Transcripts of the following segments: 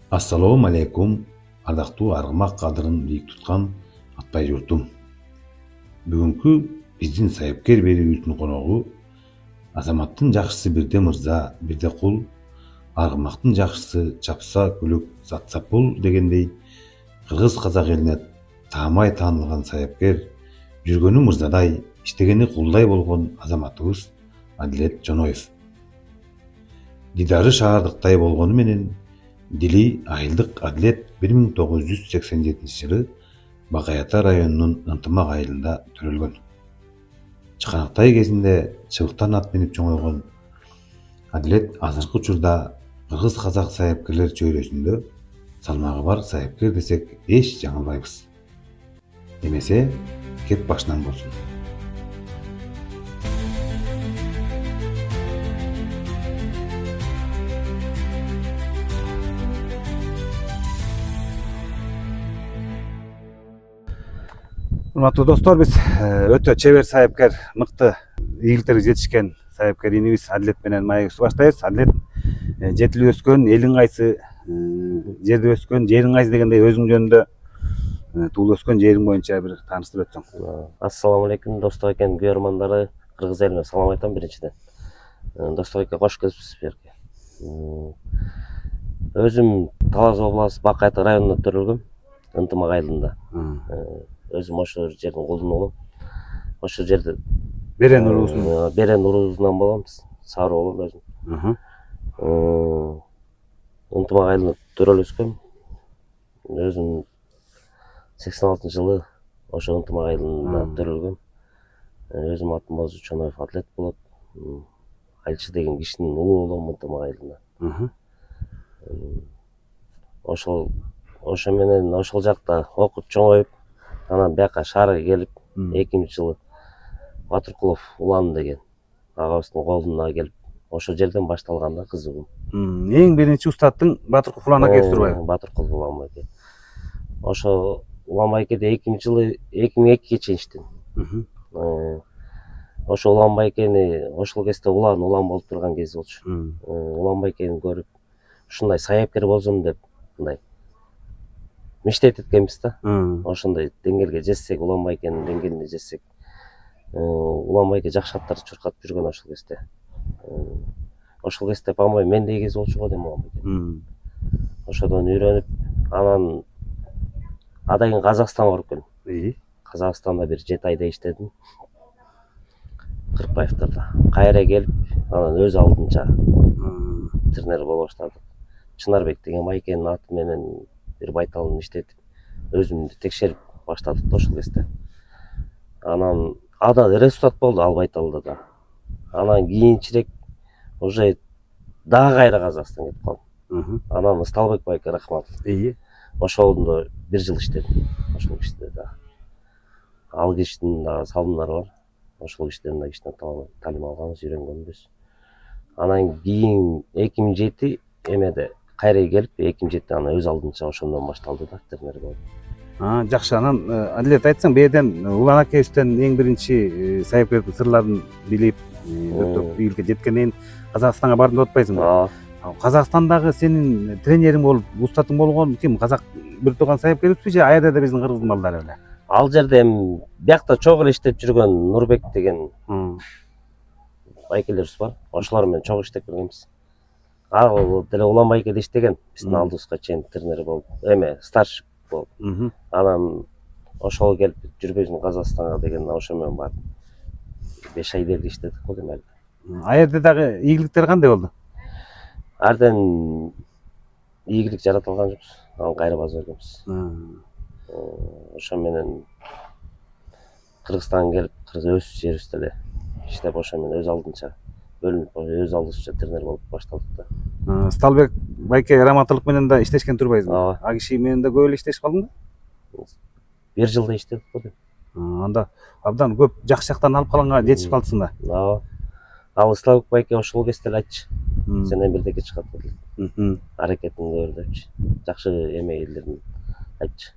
Ассалауму алейкум, ардактуу аргымак кадырын бийик туткан атпай журтум. Бүгүнкү биздин сайыпкер берүүбүздүн коногу азаматтын жакшысы бирде мырза, бирде кул, аргымактын жакшысы чапса күлүк, затса пул дегендей кыргыз казак элине таамай таанылган сайыпкер, жүргөнү мырзадай, иштегени кулдай болгон азаматыбыз Адилет Жоноев. Дидары шаардыктай болгону менен дили айылдык Адилет 1987 жылы Бакай Ата районунун Ынтымак айылында төрөлгөн. Чыканактай кезинде чыбыктан ат минип чоңойгон Адилет азыркы учурда кыргыз казак сайыпкерлер чөйрөсүндө салмагы бар сайыпкер десек эч жаңылбайбыз. Эмесе кеп башынан болсун. Урматтуу достор, биз өтө чебер сайыпкер, мыкты ийгиликтерге жетишкен сайыпкер инибиз Адилет менен маегибизди баштайбыз. Адилет жетилип өскөн, элиң кайсы, жерде өскөн, жериң кайсы дегендей өзүң жөнүндө туулуп өскөн жериң боюнча бир тааныштырып өтсөң. Ассаламу алейкум достук экен көрөрмандары, кыргыз элине салам айтам биринчиден. Достук эке кош келипсиз берке. Өзүм Талас областы Бакай Ата районунда төрөлгөм, Ынтымак айылында. Өзүм ошол жердин кулуну болом. Ошол жерде Берен уруусун. Берен уруусунан болом, сары болом өзүм. Ынтымак айылында төрөлүп өскөм. Өзүм 86-жылы ошо Ынтымак айылында төрөлгөм. Өзүм атым Бозу Чоноев Адилет болот. Айылчы деген кишинин уулу болом Ынтымак айылында. Ошо менен ошол жакта окуп чоңоюп, анан бияка шаарга келип, 2000-жылы Батыркулов Улан деген агабыздын колуна келип, ошол жерден башталган да кызыгуу. Эң биринчи устаттың Батыркулов Улан акеси турбайбы? Батыркулов Улан байке. Ошо Улан байкеде 2000-жылы 2002-ге чейин иштедим. Ошо Улан байкени ошол кезде Улан болуп турган кез болчу. Улан байкени көрүп, ушундай сайыпкер болсом деп, мындай мечтать эткенбиз да. Ошондой деңгээлге жетсек, Улан байкенин деңгээлине жетсек. Улан байке жакшы аттарды чуркатып жүргөн ошол кезде. Ошол кезде бамай мендей кез болчу го дейм Улан байке. Ошодон үйрөнүп, анан адайын Казакстанга барып келдим. Казакстанда бир 7 айда иштедим. Кыркбаевдарда. Кайра келип, анан өз алдынча тренер боло баштадык. Чынарбек деген байкенин аты менен бир байталын иштетип, өзүмдү текшерип баштадык да ошол кезде. Анан ада результат болду ал байталда да. Анан кийинчерээк уже дагы кайра Казакстанга кетип калдым. Анан Сталбек байке рахматов. Ошондо 1 жыл иштедим. Ошол кишиде да. Ал кишинин дагы салымдары бар. Ошол кишиден да кичине талим алганбыз, үйрөнгөнбүз. Анан кийин 2007 эмеде кайра келип, 2007 анан өз алдынча ошондон башталды да тренер болуп. Жакшы, анан Адилет айтсаң, беден Улан акебизден эң биринчи сайыпкерликтин сырларын билип, өтө ийгиликке жеткенден кийин Казакстанга бардым деп атпайсыңбы? Казакстандагы сенин тренериң болуп, устатың болгон ким? Казак бир тууган сайыпкербизби же аяда да биздин кыргыздын балдары беле? Ал жерде эми биякта чогуу эле иштеп жүргөн Нурбек деген байкелерибиз бар. Ошолор менен чогуу иштеп келгенбиз. Ал деле Улан байкеде иштеген, биздин алдыбызга чейин тренер болуп, старший болуп. Анан ошол келип жүрбөйсүң Казакстанга деген ошо менен барып 5 ай жерде иштедик го дейм эле. Аерде дагы ийгиликтер кандай болду? Арден ийгилик жарата алган жокпуз. Анан кайра база бергенбиз. Ошо менен Кыргызстанга келип, өз жерибизде эле иштеп, ошо менен өз алдынча бөлүнүп, өз алдыбызча тренер болуп баштадык да. Сталбек байке Раматылык менен да иштешкен турбайсыңбы? Ооба. Киши менен да көп эле иштешип калдыңбы? 1 жылда иштедик го дейм. Анда абдан көп жакшы жактарын алып калганга жетишип калдысың да. Ооба. Ал Сталбек байке ошол кезде эле айтчы. Сенден бирдеке чыгат деп. Аракетиңди өр депчи. Жакшы эмелерин айтчы.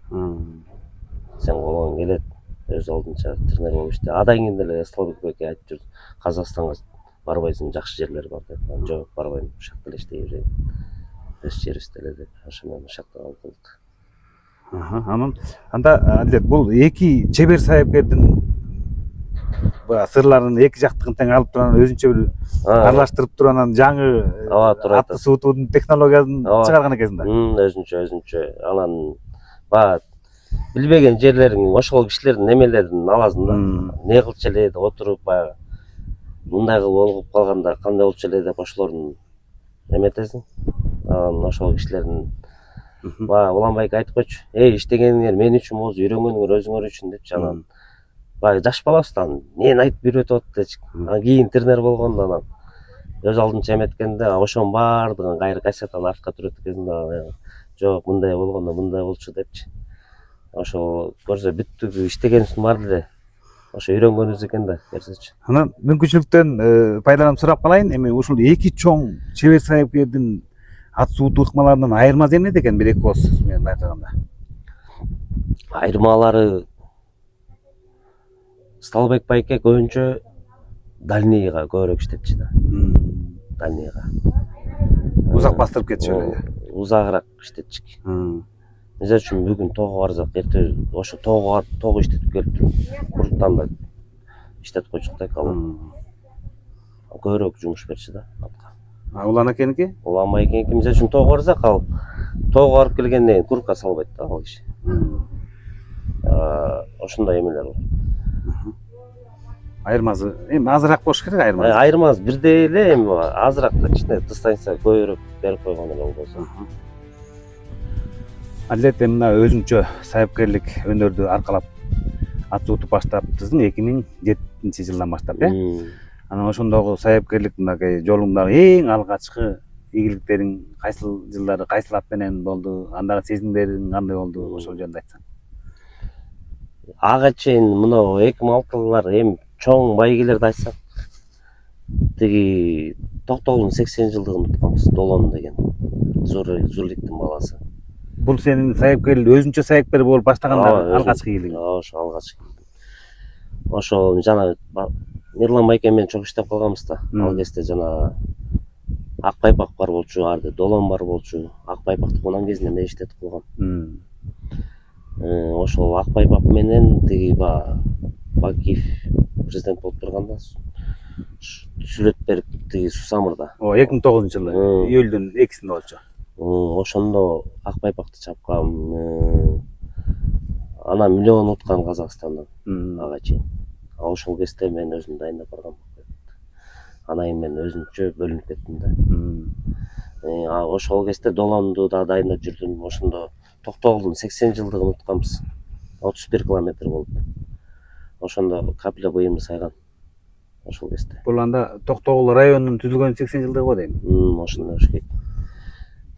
Сен колуңан келет, өз алдынча тренер болуп иште. Адайын деле Сталбек байке айтып жүрдү. Казакстанга барбайсың, жакшы жерлер бар деп. Жок, барбайм, ушул жерде иштей берейин. өз жерибизде эле деп ошо менен ушакта калып калдык. Анан анда Адилет бул эки чебер саяпкердин баягы сырларын эки жактыгын тең алып туруп анан өзүнчө бир аралаштырып туруп анан жаңы туура атты суутуудун технологиясын чыгарган экенсиң да. Өзүнчө анан баягы билбеген жерлериң ошол кишилердин немелерин аласың да. Не кылчу эле деп отуруп баягы мындай кылып болуп калганда кандай болчу эле деп ошолордун эметесиң. Анан ошол кишилердин баягы уланбайке айтып койчу. Иштегениңер мен үчүн болсо, үйрөнгөнүңөр өзүңөр үчүн депчи. Анан баягы жаш балабыз да эмнени айтып үйрөтүп атат дечи. Анан кийин тренер болгондо анан өз алдынча эметкенде ошонун баардыгын кайра кассетаны артка түрөт экенсиң да. Жок, мындай болгондо мындай болчу депчи. Ошол көрсө бүттүк иштегенибиздин баары эле ошо үйрөнгөнүбүз экен да керісінше. Анан мүмкүнчүлүктөн пайдаланып сурап калайын. Эми ушул эки чоң чебер саяпкердин ат суутуу ыкмаларынан айырмасы эмнеде экен бир экөөс менен байкаганда? Айырмалары Сталбек байке көбүнчө дальнийга көбүрөөк иштетчү да. Дальнийга. Узак бастырып кетчү эле. Узагыраак иштетчү. Мисалы үчүн бүгүн тоого барсак, эртең ошо тоого иштетип келип курттан да иштетип койчук да калып. Көбүрөөк жумуш берчү да атка. Улан акеники? Улан байкеники мисалы үчүн тоого барсак, ал тоого барып келгенден кийин куртка салбайт да ал киши. Ошондой эмелер бар. Айырмасы эми азыраак болуш керек айырмасы. Айырмасы бирдей эле, эми азыраак да кичине дистанция көбүрөөк берип койгон эле болбосо. Адилет эми мына өзүңчө саяпкерлик өнөрдү аркалап ат суутуп баштаптысың 2007 жылдан баштап, э? Анан ошондогу саяпкерлик мынакей жолуңдагы эң алгачкы ийгиликтериң кайсыл жылдары кайсыл ат менен болду? Андагы сезимдериң кандай болду? Ошол жөнүндө айтсаң. Ага чейин мынау 2006-жылдар эми чоң байгелерди айтсак, тиги Токтогулдун 80-жылдыгын утканбыз, Долон деген Зурликтин баласы. Бул сенин өзүнчө саяпкер болуп баштаганда алгачкы ийгилигиң. Ошо алгачкы. Ошо жана Мирлан байке менен чогуу иштеп калганбыз да. Ал кезде жана Ак Байпак бар болчу, арды Долон бар болчу. Ак Байпакты кунан кезинде мен иштетип калгам. Ошол Ак Байпак менен тиги Бакиев президент болуп турганда сүлөт берип тиги Сусамырда. 2009-жылы июлдун 2-синде болчу. Ошондо Ак Байпакты чапкам. Анан миллион уткан Казакстандан ага чейин. Ошол кезде мен өзүм дайындап баргам. Анан кийин мен өзүмчө бөлүнүп кеттим да. Ошол кезде Долонду да дайындап жүрдүм. Ошондо Токтогулдун 80-жылдыгын утканбыз. 31 километр болуп. Ошондо капля быйымды сайган. Ошол кезде. Бул анда Токтогул районунун түзүлгөн 80-жылдыгы го дейм. Ошондой окшойт.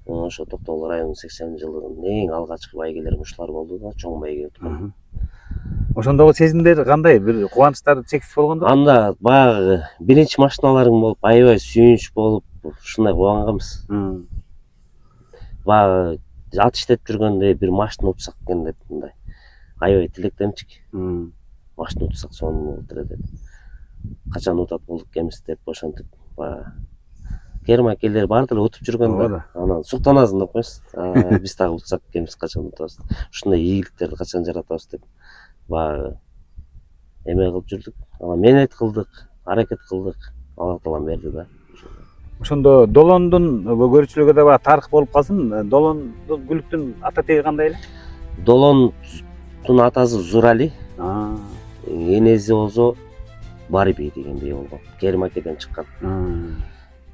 Ошо Токтогул районунун 80-жылдыгынын эң алгачкы байгелер ушулар болду да, чоң байге уткан. Ошондогу сезимдер кандай? Бир кубанычтар чексиз болгондо? Анда баягы биринчи машиналарың болуп, аябай сүйүнүч болуп, ушундай кубанганбыз. Баягы ат иштетип жүргөндө бир машина утсак экен деп мындай аябай тилектенчик. Машина утсак сонун болот эле деп. Качан утат болдук экенбиз деп ошентип баягы кермакелер баары деле утуп жүргөндө анан суктанасың деп коесуң. Биз дагы утсак экенбиз, качан утабыз. Ушундай ийгиликтерди качан жаратабыз деп баягы эме кылып жүрдүк. Анан менет кылдык, аракет кылдык. Алла таалам берди да. Ошондо Долондун көрүүчүлөргө да тарых болуп калсын. Долондун бүлүктүн ата теги кандай эле? Долондун атасы Зурали. Энеси болсо Барби деген бий болгон. Кермакеден чыккан.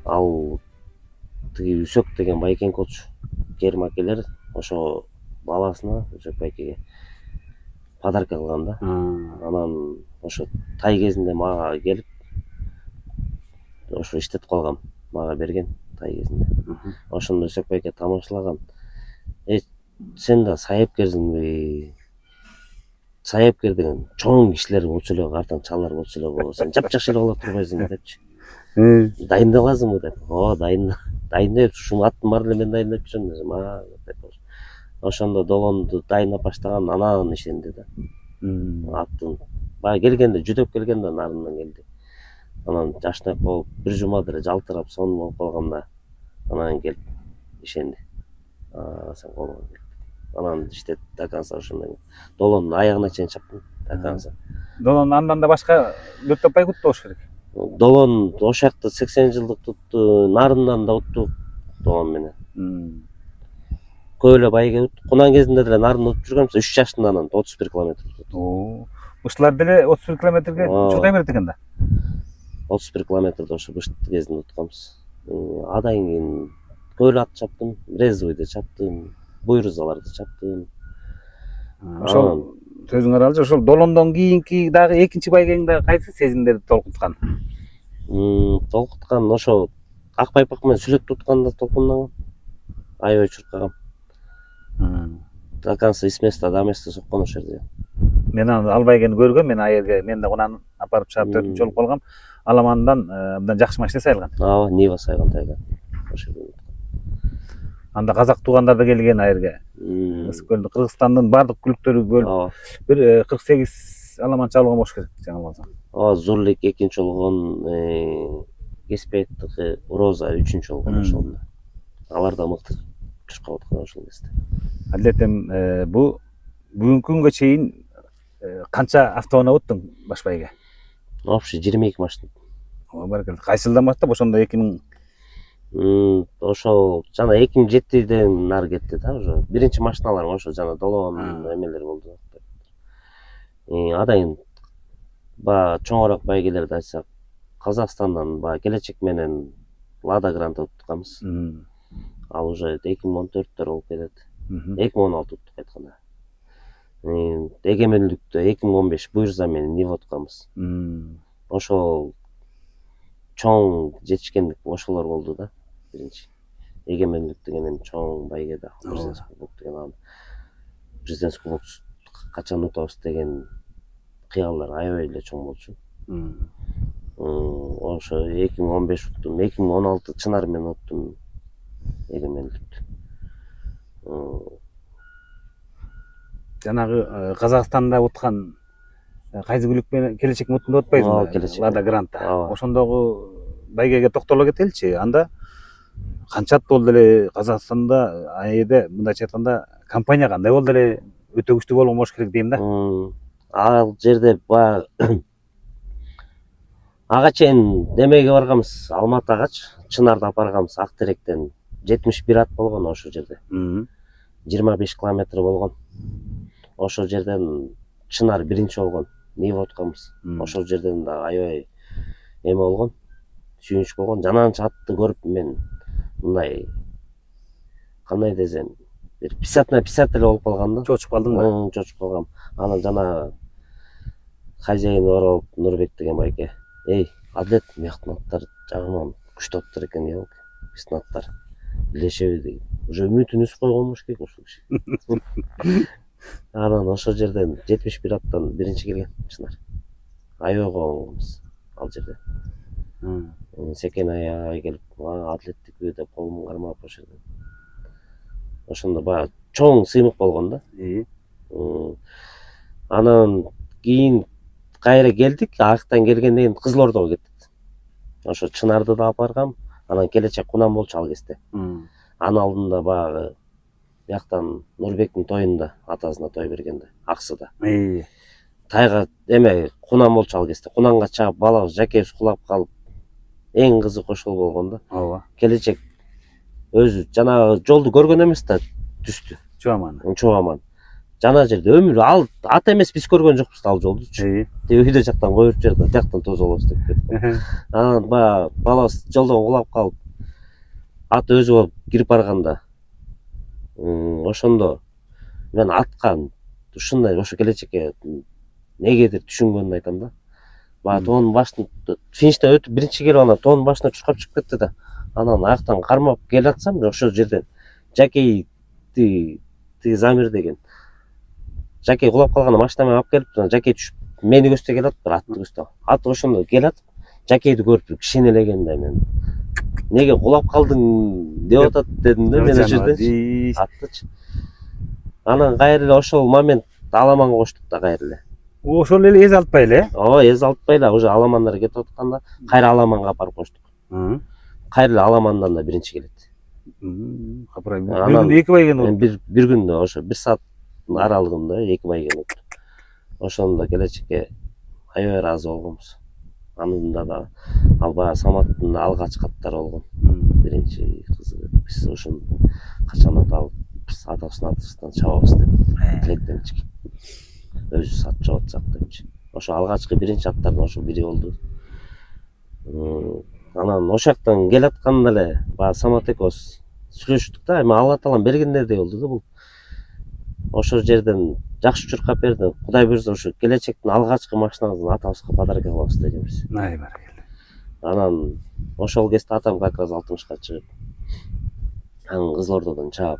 Ал тиги Үсөк деген байкенки болчу. Кермакелер ошо баласына Үсөк байкеге подарка кылган да. Анан ошо тай кезинде мага келип ошо иштетип калгам. Мага берген тай кезинде. Ошондо Үсөк байке тамашалаган. Сен да саяпкерсиңби? Саяпкер деген чоң кишилер болчу эле, артан чалар болчу эле, сен жапжакшы эле боло турбайсың депчи. Дайындаласыңбы деп. Дайындайт, ушул аттын баарын эле мен дайындап жүрөм десем. Ошондо Долонду дайындап баштаган, анан ишенди да. Аттын баягы келгенде, жүдөп келгенде нарынан келди. Анан жашынак болуп, бир жума деле жалтырап сонун болуп калганда анан келип ишенди. Сен колуңан келди. Анан иштеп доконца ошо менен долоонун аягына чейин чаптым доконца. Долоон андан да башка дөт таппай кутtu болуш керек. Долоон ошол жакта 80 жылдык тутту, нарындан да уттук долоон менен. Көп эле байге уттук. Кунан кезинде деле нарын утуп жүргөнбүз. 3 жаштан анан 31 километр уттук. Ушулар деле 31 километрге чуркай берет экен да. 31 километрде ошо бышты кезинде утканбыз. Адан кийин көп эле ат чаптым, резвыйды чаптым, буйрузаларды чаптым. Ошол сөзүңөр алчы, ошол долоондон кийинки дагы экинчи байгең дагы кайсы сезимдерди толкуткан? Толкуткан ошо ак байпак менен сүлөттү утканда толкундагам. Аябай чуркагам. Доконца с места до места соккон ошол жерде. Мен ал байгени көргөм, мен аерге мен да кунан апарып чыгып 4-чү жолу болгом. Аламандан абдан жакшы машина сайылган. Ооба, Нива сайган тайга. Ошол жерде. Анда казак туугандар да келген аерге. Ысык-көлдө Кыргызстандын бардык күлүктөрү бөлүп бир 48 аламан чабылган болуш керек, жаңылбасам. Зурлик экинчи болгон, Кеспиеттики Роза үчүнчү болгон ошол. Алар да мыкты чуркап аткан ошол кезде. Адилетем, бүгүнкү күнгө чейин канча автоунаа уттуң баш байге? Вообще 22 машина. Баракалла. Кайсы жылдан баштап ошондо 2000 ошол жана 2007ден нары кетти да уже. Биринчи машиналарым ошо жана долоон эмелер болду. Адан кийин баягы чоңураак байгелерди айтсак, Казакстандан баягы Келечек менен Лада Гранта утканбыз. Ал уже 2014 болуп кетет. 2016 уттук айтканда. Эгемендүүлүктө 2015 буйруза менен Нива утканбыз. Ошол чоң жетишкендик ошолор болду да. Биринчи эгемендүүлүк деген эми чоң байге да президентский кубок деген анан президентский кубок качан утабыз деген кыялдар аябай эле чоң болчу. Ошо 2015 уттум, 2016 Чынар менен уттум эгемендүүлүктү. Жанагы Казакстанда уткан кайсы күлүк менен Келечек уттум деп атпайсыңбы? Лада Гранта. Ошондогу байгеге токтоло кетеличи. Анда канча ат болду эле Казакстанда, аэде мындайча айтканда компания кандай болду эле өтө күчтүү болгон болуш керек дейм да. Ал жерде баягы ага чейин немеге барганбыз, Алматыгачы, Чынарды апарганбыз Ак Теректен 71 ат болгон ошол жерде. 25 километр болгон. Ошол жерден Чынар биринчи болгон, Нива утканбыз. Ошол жерден да аябай эме болгон, сүйүнүч болгон. Жанагынча атты көрүп мен мындай кандай десем, бир писатна эле болуп калган да. Чочуп калдыңбы? Чочуп калгам. Анан жана хозяин оролуп Нурбек деген байке. Адилет, мыяктын аттары жагыман күчтүү аттар экен эле. Биздин аттар билешеби деген. Уже үмүтүн үзүп койгон болуш керек ошол киши. Анан ошол жерден 71 аттан биринчи келген Чынар. Аябай коңгумбуз ал жерде. Секен аябай келип, атлеттикпи деп колумун кармап ошол жерде. Ошондо баягы чоң сыймык болгон да. Анан кийин кайра келдик, Актан келгенден кийин Кызыл Ордого кеттик. Ошо Чынарды да апаргам, анан Келечек кунам болчу ал кезде. Анын алдында баягы бияктан Нурбектин тоюнда атасына той бергенде, Аксыда. Тайга эме кунам болчу ал кезде. Кунанга чаап балабыз жакебиз кулап калып, эң кызык ошол болгон да. Ооба. Келечек өзү жанагы жолду көргөн эмес да, түстү. Чуаман. Жана жерде өмүр ал ат эмес, биз көргөн жокпуз ал жолдучу. Үйдө жактан коюп жиберди, тияктан тозолобуз деп кетти. Анан баягы балабыз жолдон кулап калып, ат өзү болуп кирип барганда, ошондо мен атка ушундай ошо Келечекке негедир түшүнгөнүн айтам да. Баягы тоонун башын фиништен өтүп биринчи келип анан тоонун башына чуркап чыгып кетти да. Анан аяктан кармап келатсам, ошол жерден Жакей Замир деген Жакей кулап калганда машина менен алып келип, Жакей түшүп мени көздөй келат, бир атты көздөй. Ат ошондо келат, Жакейди көрүп кишенелеген да мен. Неге кулап калдың деп атат дедим да мен ошол жерден аттычы. Анан кайра эле ошол момент аламанга коштук да кайра эле. Ошол эле эз алтпай эле? Ооба, эз алтпай эле уже аламандар кетип атканда кайра аламанга апарып коштук. Кайра эле аламандан да биринчи келет. Капырай. Bir Анан günde 2 бай келген бир күндө ошо 1 сааттын аралыгында 2 бай келип. Ошондо келечекке аябай ыраазы болгонбуз. Анында да ал баягы Саматтын алгач каттары болгон. Биринчи кызы биз ошону качан атабыз атабыздын чабабыз деп тилектенчү. Өзүбүз ат чабатсак депчи. Ошо алгачкы биринчи аттардын ошо бири болду. Анан ошол жактан келатканда эле баягы Самат экөөбүз сүйлөштүк да, эми Алла таалам бергендердей болду да бул. Ошол жерден жакшы чуркап берди. Кудай буйрса ошо келечектин алгачкы машинасын атабызга подарок кылабыз дегенбиз. Ай баракелде. Анан ошол кезде атам как раз 60-ка чыгып, анан Кызылордодон чаап,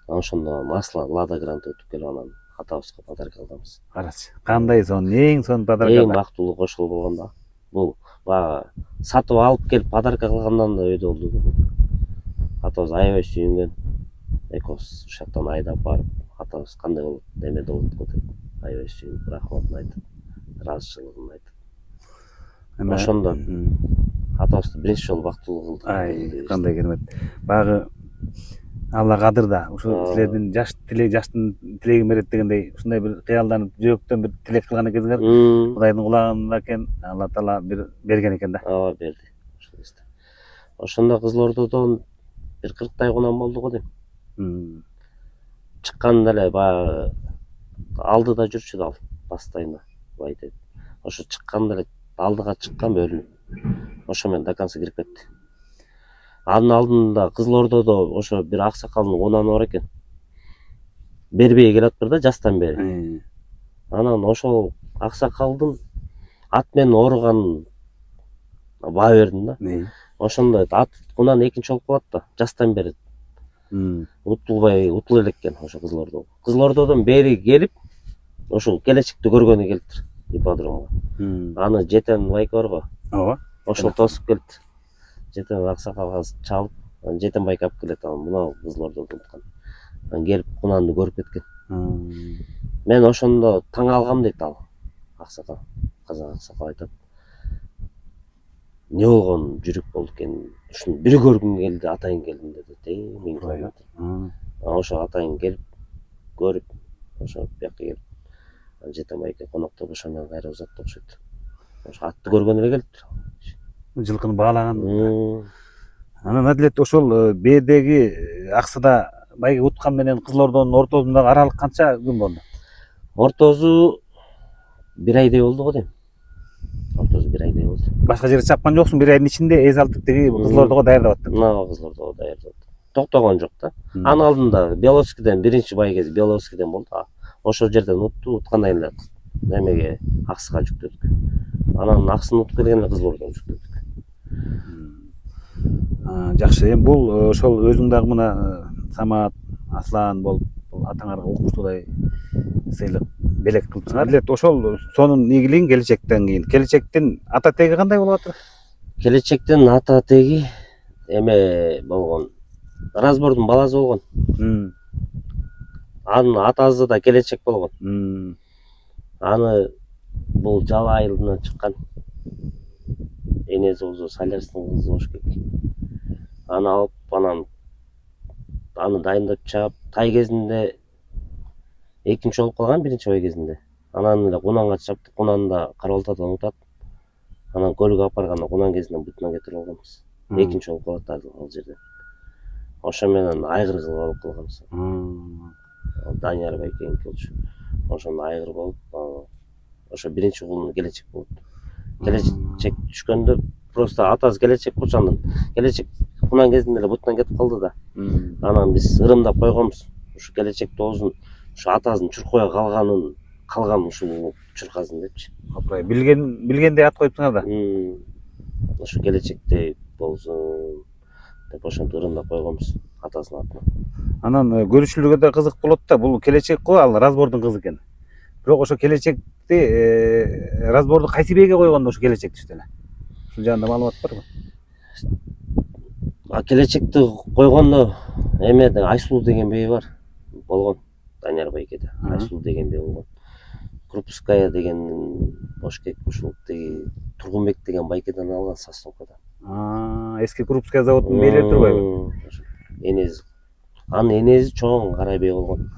ошондо Масла Лада Грант өтүп келип анан атабызга подарок алдыбыз. Карачы. Кандай сонун подарок Эң алды. бактылуу ошол болгон да. Бул баягы сатып алып келип подарок кылгандан да өйдө болду. Атабыз аябай сүйүнгөн. Экөөбүз ошол жактан айдап барып, атабыз кандай болот, эме болот го деп аябай сүйүнүп, рахматын айтып, ыраазычылыгын айтып. Ошондо атабызды биринчи жолу бактылуу кылдык. Ай, кандай керемет. Багы Алла кадырда ошо силердин жаштын тилегин берет дегендей ушундай бир кыялданып жүрөктөн бир тилек кылган экенсиңер. Кудайдын кулагында экен, Алла таала бир берген экен да. Ооба берди. Ошол кезде. Ошондо Кызылордодон бир 40 кунам болду го дейм. Чыкканда эле баягы алдыда жүрчү да ал постоянно бай деп. Ошо чыкканда эле алдыга чыккан бөлүнүп. Ошо менен до конца кирип кетти. Анын алдында Кызылордодо ошо бир аксакалдын кунаны бар экен. Бербей келатыптыр да жастан бери. Анан ошол аксакалдын ат менен ооруганын баа бердим да. Ошондо ат кунан экинчи болуп калат да, жастан бери. Утулбай утул элеккен ошо Кызылордо. Кызылордодон бери келип, ошол келечекти көргөнү келиптир ипподромго. Аны жетен байке бар го. Ооба. Ошол тосуп келди. Жетен аксакалга чалып, жетен байке алып келет, анан мына Кызылордодон уткан. Анан келип кунанды көрүп кеткен. Мен ошондо таң алгам дейт ал аксакал. Казак аксакал айтат. Не болгон жүрүк болду экен. Ушуну бир көргүм келди, атайын келдим деди. Ошо атайын келип көрүп, ошо бияка келип, жетен байке коноктоп ошо менен кайра узатты окшойт. Ошо атты көргөнү эле келиптир. Жылкыны баалаган. Анан Адилет ошол бээдеги аксыда байке уткан менен Кызылордонун ортосундагы аралык канча күн болду? Ортосу 1 айдай болду го дейм. Ортосу 1 айдай болду. Башка жерге чапкан жоксуң, 1 айдын ичинде эз алтып тиги Кызылордого даярдап аттың. Мына Кызылордого даярдап. Токтогон жок да. Анын алдында Беловскийден биринчи байке Беловскийден болду. Ошол жерден утту, уткандан эле немеге Аксыга жүктөдүк. Анан Аксыны утуп келгенде Кызылордого жүктөдүк. Жакшы, эми бул ошол өзүң дагы мына Самат, Аслан болуп атаңарга укуктуудай сыйлык белек кылыпсыңар. Адилет ошол сонун ийгилигиң келечектен кийин. Келечектин ата теги кандай болуп атыр? Келечектин ата теги эме болгон. Разбордун баласы болгон. Анын атасы да келечек болгон. Аны бул жала айылынан чыккан. Энеси болсо Солярстын кызы болуш керек. Аны алып, анан аны дайындап чаап, тай кезинде экинчи болуп калган, биринчи бай кезинде. Анан эле кунанга чаптык, кунанда кара балтадан утат. Анан көлгө алып барганда кунан кезинен бутуна кетирип алганбыз. Экинчи болуп калат ал жерде. Ошо менен айгыр кылып алып калганбыз. Данияр байкеники болчу. Ошондо айгыр болуп, ошо биринчи кулун келечек болот. Келечек түшкөндө просто атасы келечек болчу, андан келечек кунан кезинде эле бутунан кетип калды да. Анан биз ырымдап койгонбуз. Ушу келечек тоозун, ушу атасынын чуркабай калган ушул чуркасын депчи. Апай, билгендей ат коюпсуңар да. Ушу келечекте болсун деп ошентип ырымдап койгонбуз атасынын атына. Анан көрүшүлүгү да кызык болот да. Бул келечек го, ал разбордун кызы экен. Бирок ошо келечекти разборду кайсы бээге койгондо ошо келечек түштү эле? Ушул жагында маалымат барбы? Келечекти койгондо эме Айсулуу деген бээ бар. Болгон Данияр байкеде. Айсулуу деген бээ болгон. Крупская деген Бошкек ушул тиги Тургунбек деген байкеден алган Сосновкадан. Эски Крупская заводунун бээлери турбайбы? Энези. Анын энези чоң Карайбек болгон.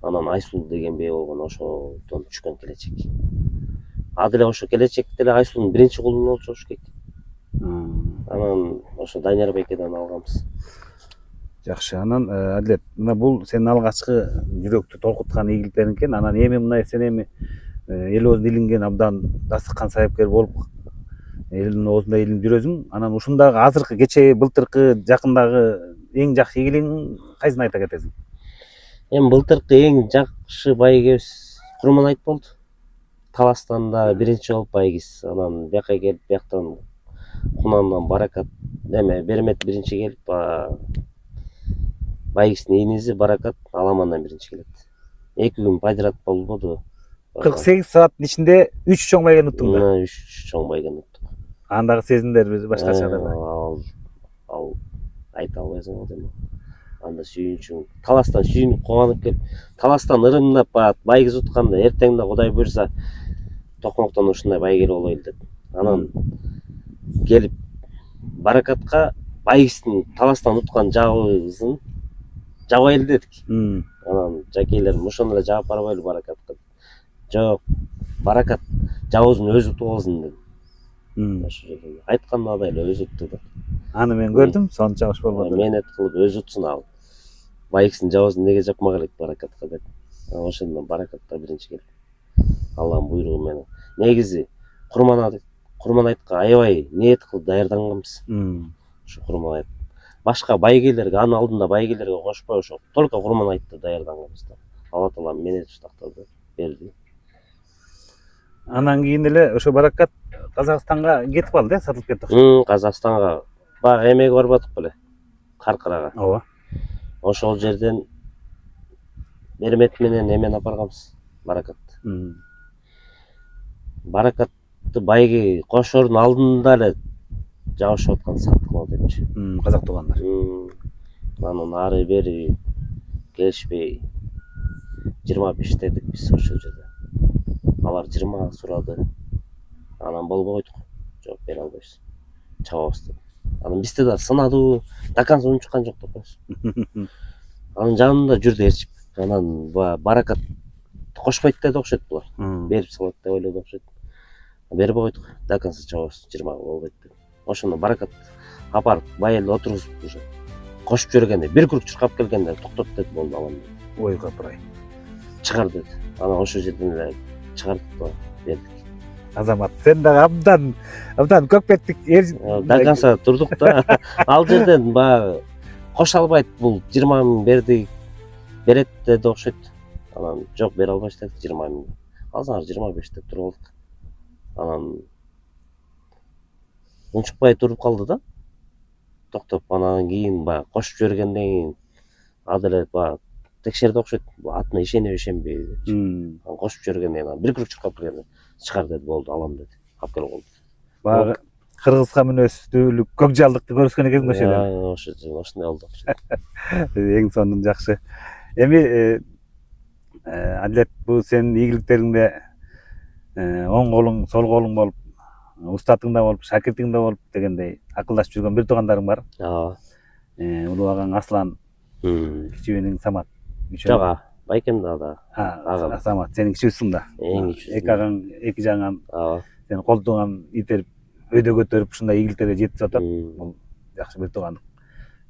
Анан Айсул деген бей болгон, ошодон түшкөн келечек. А деле ошо келечек деле Айсулдун биринчи кулуну болчу Ошкек. Анан ошо Данияр Бекеден алганбыз. Жакшы. Анан Адилет, мына бул сенин алгачкы жүрөктү толкуткан ийгиликтериң экен. Анан эми мына сен эми элибиздин илинген абдан дастыккан сайыпкер болуп элдин оозунда илинип жүрөсүң. Анан ушундагы азыркы кечээ былтыркы жакындагы эң жакшы ийгилигиң кайсын айта кетесиң? Эми былтыркы эң жакшы байгебиз Курманайт болду. Таластанда биринчи болуп байгиз. Анан бияка келип бияктан Кунандан Баракат Бермет биринчи келип, байгистин ийнизи Баракат Аламандан биринчи келет. 2 күн подряд болбоду. 48 сааттын ичинде 3 чоң байгени уттуң да. 3 чоң байгени уттук. Андагы сезимдер башкача да. Ал айта албайсың дем. Анда сүйүнчүң, таластан сүйүнүп кубанып келип, таластан ырымдап байгиз утканда эртең да Кудай буйрса Токмоктон ушундай байгел болойлу деп. Анан келип Баракатка байгистин таластан уткан жабыбызын жабайлы дедик. Анан жакейлерим ошону эле жаап барбайлы Баракатка. Жок, Баракат жабыбызын өзү утуп алсын деди. Ошо жерде айткандай эле өзү утту да. Аны мен көрдүм, сонча хош болбоду. Менет кылып өзү утсун ал. Байгистин жабыбызын неге жапмак элек Баракатка деп. Ошондон Баракатта биринчи келип. Алланын буйругу менен. Негизи Курманайтка аябай ниет кылып даярданганбыз. Ошо Курманайт. Башка байгелерге, анын алдында байгелерге кошпой ошо только Курманайтты даярданганбыз да. Алла таала менет устактарды берди. Анан кийин эле ошо Баракат Казакстанга кетип калды, сатылып кетти. Казакстанга баягы эмеге барбадык беле? Каркырага. Ооба. Ошол жерден Бермет менен эмени апарганбыз, Баракатты. Баракатты байги кошордун алдында эле жабышып аткан саттыкмал депчи. Казак туугандар. Анан ары бери келишпей 25 дедик биз ошол жерде. Алар 20 сурады. Анан болбой койдук. Жооп бере албайбыз. Чабабыз деп. Анан бизди да сынадуу, до конца унчуккан жок деп коебуз. Анын жанында жүрдү ээрчип. Анан Баракат кошпойт деди окшойт булар. Берип салат деп ойлоду окшойт. Бербей койдук. До конца чабабыз, 20 болбойт деп. Ошондо Баракат апарып байел отургузуп уже кошуп жибергенде бир круг чуркап келгенде токтот деди, болду алам деп. Ой капырай. Чыгар деди. Анан ошол жерден эле чыгардык да бердик. Азамат, сен дагы абдан көкпеттик До конца турдук да. Ал жерден баягы коша албайт, бул 20 миң бердик. Берет деди окшойт. Анан жок, бере албайбыз дедик 20 миң. Алсаңар 25 деп туруп алдык. Анан унчукпай туруп калды да. Токтоп, анан кийин баягы кошуп жибергенден кийин аделе баягы текшерди окшойт. Атына ишенип ишенбейби. Анан кошуп жибергенден кийин бир круг чуркап келгенде чыгар деди, болду алам деди. Алып келип болду. Баягы кыргызга мүнөздүүлүк көк жалдыкты көрүшкөн экенсиң ошол эле. Ошондой болду окшойт. Эң сонун жакшы. Эми Адилет, бул сенин ийгиликтериңде оң колуң, сол колуң болуп, устатың да болуп, шакиртиң да болуп дегендей акылдашып жүргөн бир туугандарың бар. Улуу агаң Аслан, кичүүнүң Самат. Жок, байкем да. Самат, сенин кичүүсүң да. Эки агаң, эки жаңан сени колтуган итерип, өйдө көтөрүп ушундай ийгиликтерге жетип атат. Бул жакшы бир туугандык,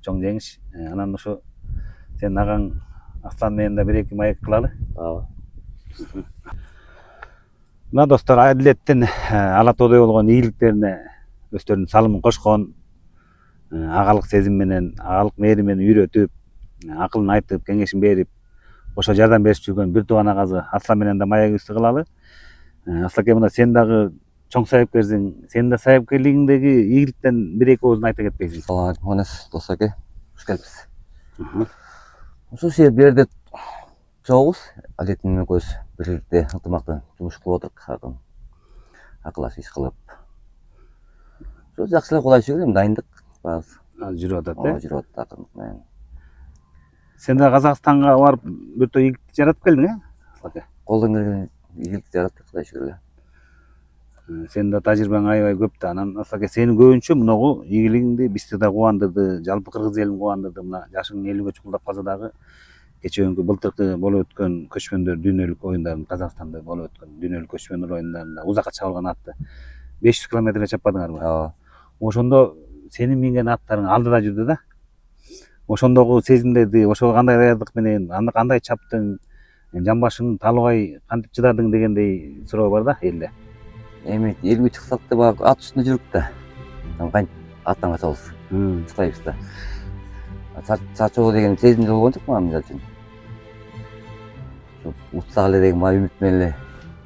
чоң жеңиш. Анан ошо сенин агаң Аслан менен да бир-эки маек кылалы. Мына достор, Адилеттин ала тоодой болгон ийгиликтерине өздөрүнүн салымын кошкон, агалык сезим менен, агалык мээрим менен үйрөтүп, акылын айтып, кеңешин берип, ошо жардам берип жүргөн бир тууган агасы Аслан менен да маегибизди кылалы. Аслаке, мына сен дагы чоң сайыпкерсиң. Сенин да сайыпкерлигиңдеги ийгиликтен бир-эки ооздун айта кетпейсиң? Саламатсызбы, Манас Досаке. Хош келипсиз. Ушул жерде чогубуз, Адилеттин менен экөөбүз бирlikte ынтымактуу жумуш кылып отурдук. Акылдашып иш кылып. Ошо жакшы эле, Кудай шүгүр, эми дайындык баарыбыз. Жүрүп атат, э? Жүрүп атат акырын. Сен да Казакстанга барып бир топ ийгилик жаратып келдиң, э? Аслаке. Колдон келген ийгилик жараттык, Кудай шүгүр эле. Сенин да тажрыйбаң аябай көп да. Анан Аслаке сени көбүнчө мунагу ийгилигиңди бизди да кубандырды, жалпы кыргыз элин кубандырды. Мына жашың 50-ге чукулдап калса дагы кечээкү былтыркы болуп өткөн көчмөндөр дүйнөлүк оюндарын Казакстанда болуп өткөн дүйнөлүк көчмөндөр оюндарында узакка чабылган атты 500 километрге чаппадыңарбы? Ооба. Ошондо сенин минген аттарың алдыда жүрдү да. Ошондогу сезимдерди, ошого кандай даярдык менен, аны кандай чаптың, жамбашың талыбай кантип чыдадың дегендей суроо бар да элде. Эми элге чыксак да баягы ат үстүндө жүрүк да. Кантип аттан качабыз? Чыкпайбыз да. Чачуу деген сезимде болгон жок мага мисалы үчүн. Утсак эле деген бай үмүт менен эле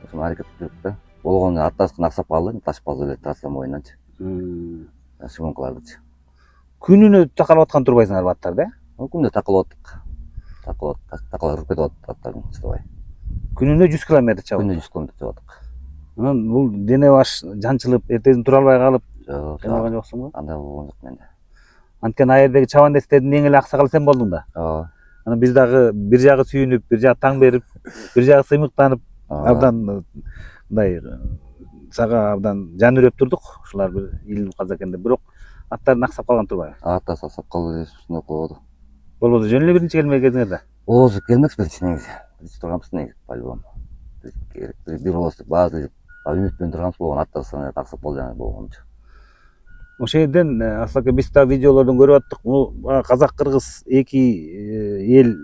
ошону аракет кылып жүрүк да. Болгону аттаскын аксапалы, ташпалы эле трасса боюнанчы. Шымынкалардычы. Күнүнө такалып аткан турбайсыңарбы аттарды? Күндө такалып аттык. Такалап үрүп кетип атат аттардын чыдабай. Күнүнө 100 километр чабып. Күндө 100 км чабаттык. Анан бул дене баш жанчылып, эртесин тура албай калып, кыйналган жоксуңбу? Андай болгон жок менде. Анткени аердеги чабандестердин эң эле аксакалы сен болдуң да. Ооба. Анан биз дагы бир жагы сүйүнүп, бир жагы таң берип, бир жагы сыймыктанып, абдан мындай сага абдан жан үрөп турдук. Ушулар бир илинип калса экен деп. Бирок аттардын аксап калган турбайбы? Аттар аксап калды, ушундай болду. Болбосо жөн эле биринчи келмей кезиңер да. Болбосо келмекпиз биринчи негизи. Биринчи турганбыз негизи по-любому. Бир болсо баары үмүт менен турганбыз болгон аттар саны аксап калды жана болгончу. Ошол жерден Аслаке биз да видеолордон көрүп аттык. Бул казак кыргыз эки эл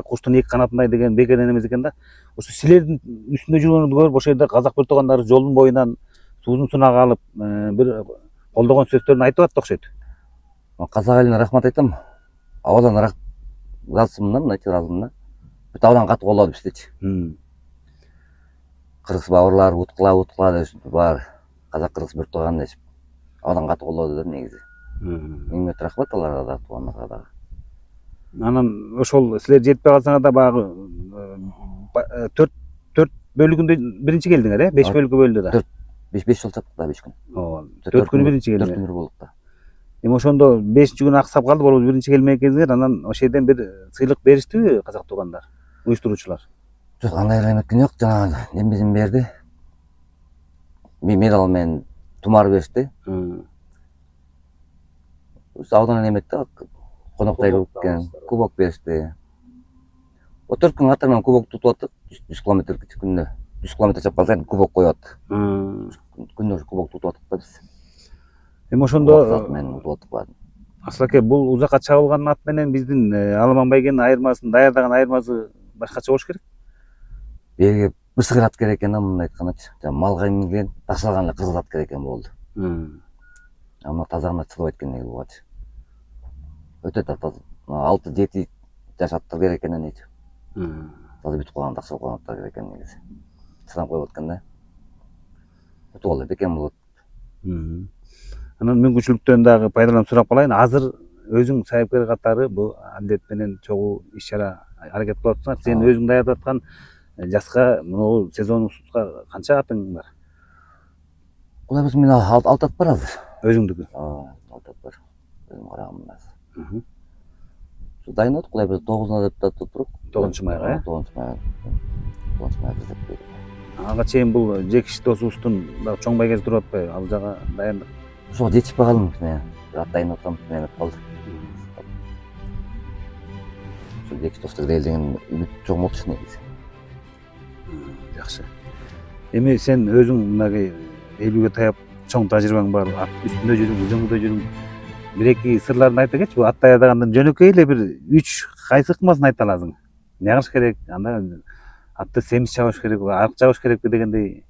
куштун эки канатындай деген бекерден эмес экен да. Ошо силердин үстүндө жүргөнүңдү көрүп ошол жерде казак бир туугандары жолдун боюнан суузун сунак алып, бир колдогон сөздөрүн айтып атты окшойт. Казак элине рахмат айтам. Абадан ыраазымын, мынайчы ыраазымын. Бүт абадан катуу колдоду биздичи. Кыргыз бауырлар уткула деп баары казак кыргыз бир тууган дешип абадан катуу колдоду да негизи. Миң миңет рахмат аларга да, туугандарга да. Анан ошол силер жетпей калсаңар да баягы 4 бөлүгүндө биринчи келдиңер, 5 бөлүккө бөлүндү да. 5 жол чаптык да 5 күн. 4 күнү биринчи келдиңер. 4 күндөр болдук да. Эми ошондо 5-чи күнү аксап калды, болбосо биринчи келмей экенсиңер. Анан ошол жерден бир сыйлык бериштиби казак туугандар, уюштуруучулар? Жок, андай эле эметкен жок. Жанагы немесин берди. Медал менен тумар беришти. Абдан эле эметти. Коноктой келген кубок беришти. 4 күн аттар менен кубок тутуп аттык. 100 км күндө. 100 км чапкан сайын кубок коюп атты. Күндө кубок тутуп аттык да биз. Эми ошондо мен утуп аттык. Аслаке, бул узакка чабылган ат менен биздин Аламан байгенин айырмасын даярдаган айырмасы башкача болуш керек. Бирге бысыр ат керек экен, мындай айткандачы. Малга минген, ташталган эле кыргыз ат керек экен болду. Аны тазагына чыдабайт экен негизи бугачы. Өтө таза. 6-7 жаш аттар керек экен негизи. Таза бүтүп калган, такшап калган аттар керек экен негизи. Чыдам коюп аткан да. Утуп алат экен болот. Анан мүмкүнчүлүктөн дагы пайдаланып сурап калайын. Азыр өзүң сайыпкер катары бул адет менен чогуу иш-чара аракет кылып атсыңар. Сен өзүң даярдап аткан жазга могу сезонубузга канча атың бар? Кудайбыз мен 6 ат бар азыр. Өзүңдүкү? 6 ат бар. Өзүм караган азыр. Şu dayınladık kulay biz 9'una da tutup 9 майга, э? 9 майга. 9 майга жасап бердик. Ага чейин бул жекиш досубуздун дагы чоң байгеси туруп атпайбы? Ал жага дайындык. Ошого жетишпей калдым мен. Ат дайындап аткам, мен калды. Şu жекиш достук деген үмүт чоң болчу негизи. Жакшы. Эми сен өзүң мынагы 50ге таяп чоң тажрыйбаң бар, ат үстүндө жүрүң, үзөңгүдө жүрүң. Бир-эки сырларын айта кетчи. Бул ат даярдагандан жөнөкөй эле бир 3 кайсы ыкмасын айта аласың. Эмне кылыш керек? Анда атты семиз чабыш керек, арык чабыш керекпи дегендей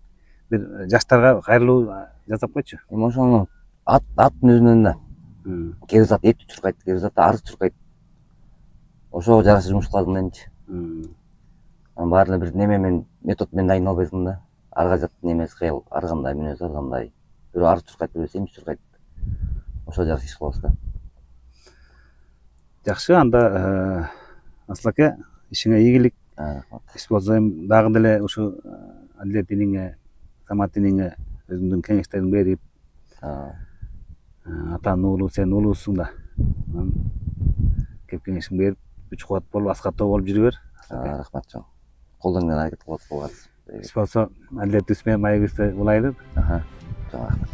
бир жаштарга кайрылуу жасап койчу. Эми ошону аттын өзүнөн да. Кээ зат эт чуркайт, кээ зат арыз чуркайт. Ошого жараша жумуш кылдым менчи. Анан баарын бир неме менен метод менен дайындалбайсың да. Арга жат немеси кыйыл, аргандай мүнөзү аргандай. Бирөө арыз чуркайт, бирөө семиз чуркайт. Ошо жараша иш кылабыз да. Жакшы, анда Аслаке, ишиңе ийгилик. Рахмат. Иш болсо эми дагы деле ушу Адилет иниңе, Самат иниңе өзүңдүн кеңештериңди берип, атанын уулу, сен уулуусуң да. Кеп кеңешиңди берип, күч кубат болуп, аскаттоо болуп жүрө бер. Рахмат чоң. Колдоңдан аракет кылып атып Hiç болсо Адилет Үсмен маегибизди улайлы. Аха. Чоң рахмат.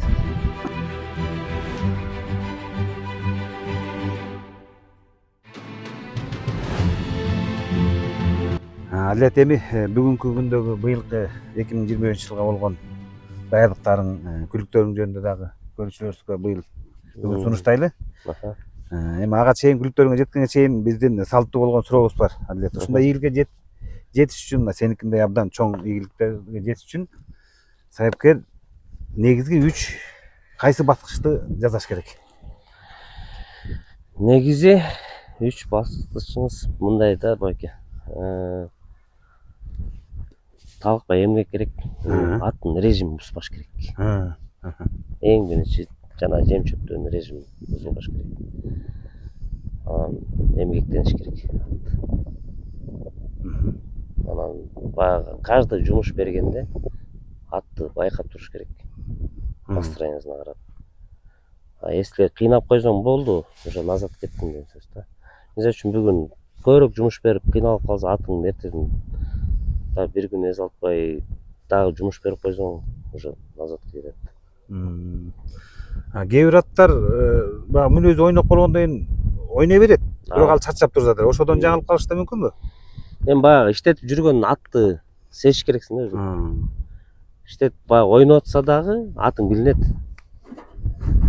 Адилет эми бүгүнкү күндөгү быйылкы 2025-жылга болгон даярдыктарың, күлүктөрүң жөнүндө дагы көрүүчүлөрүбүзгө бүгүн сунуштайлы. Аха. Эми ага чейин күлүктөрүңө жеткенге чейин биздин салттуу болгон сурообуз бар. Адилет, ушундай ийгиликке жетиш үчүн, сеникиндей абдан чоң ийгиликтерге жетиш үчүн сайыпкер негизги 3 кайсы баскычты жасаш керек? Негизи 3 баскычыңыз мындай да байке. Талыкпай эмгек керек. Аттын режимин бузбаш керек. Эң биринчи жана жем чөптөрдүн режими бузулбаш керек. Анан эмгектениш керек. Анан баягы каждый жумуш бергенде атты байкап туруш керек. Настроениясына карап. Если кыйнап койсоң болду, уже назад кеттиң деген сөз да. Мисалы үчүн бүгүн көбүрөөк жумуш берип кыйналып калса атың эртесин да бир күн эс алтпай дагы жумуш берип койсоң уже назад кетет. Кээ бир аттар баягы мүнөзү ойноп болгондон кийин ойной берет. Бирок ал чарчап туруп жатыр. Ошодон жаңылып калыш да мүмкүнбү? Эми баягы иштетип жүргөн атты сезиш керексиң да өзүң. Иштетип баягы ойноп атса дагы атың билинет.